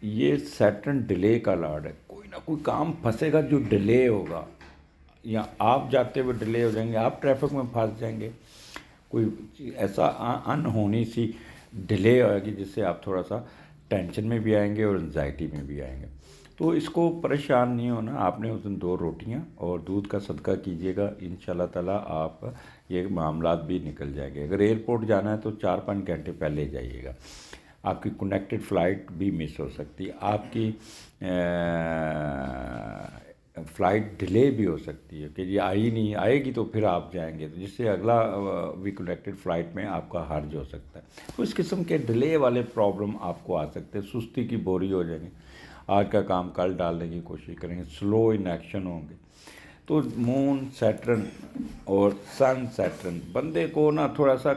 یہ سیٹرن ڈیلے کا لارڈ ہے. کوئی نہ کوئی کام پھنسے گا جو ڈیلے ہوگا، یا آپ جاتے ہوئے ڈیلے ہو جائیں گے، آپ ٹریفک میں پھنس جائیں گے. کوئی ایسا انہونی سی ڈیلے ہوئے گی جس سے آپ تھوڑا سا ٹینشن میں بھی آئیں گے اور انزائٹی میں بھی آئیں گے. تو اس کو پریشان نہیں ہونا. آپ نے اس دن 2 روٹیاں اور دودھ کا صدقہ کیجیے گا، انشاءاللہ تعالیٰ آپ یہ معاملات بھی نکل جائیں گے. اگر ایئرپورٹ جانا ہے تو 4-5 گھنٹے پہلے جائیے گا. آپ کی کنیکٹڈ فلائٹ بھی مس ہو سکتی ہے، آپ کی فلائٹ ڈیلے بھی ہو سکتی ہے کہ یہ آئی نہیں، آئے گی تو پھر آپ جائیں گے، تو جس سے اگلا بھی کنیکٹڈ فلائٹ میں آپ کا حرج ہو سکتا ہے. تو اس قسم کے ڈیلے والے پرابلم آپ کو آ سکتے ہیں. سستی کی بوری ہو جائیں گے، آج کا کام کل ڈالنے کی کوشش کریں گے، سلو ان ایکشن ہوں گے. تو مون سیٹرن اور سن سیٹرن بندے کو نا تھوڑا سا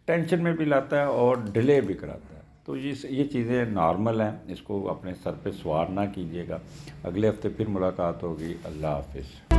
ٹینشن میں بھی لاتا ہے اور ڈیلے بھی کراتا ہے. تو یہ چیزیں نارمل ہیں، اس کو اپنے سر پہ سوار نہ کیجیے گا. اگلے ہفتے پھر ملاقات ہوگی. اللہ حافظ.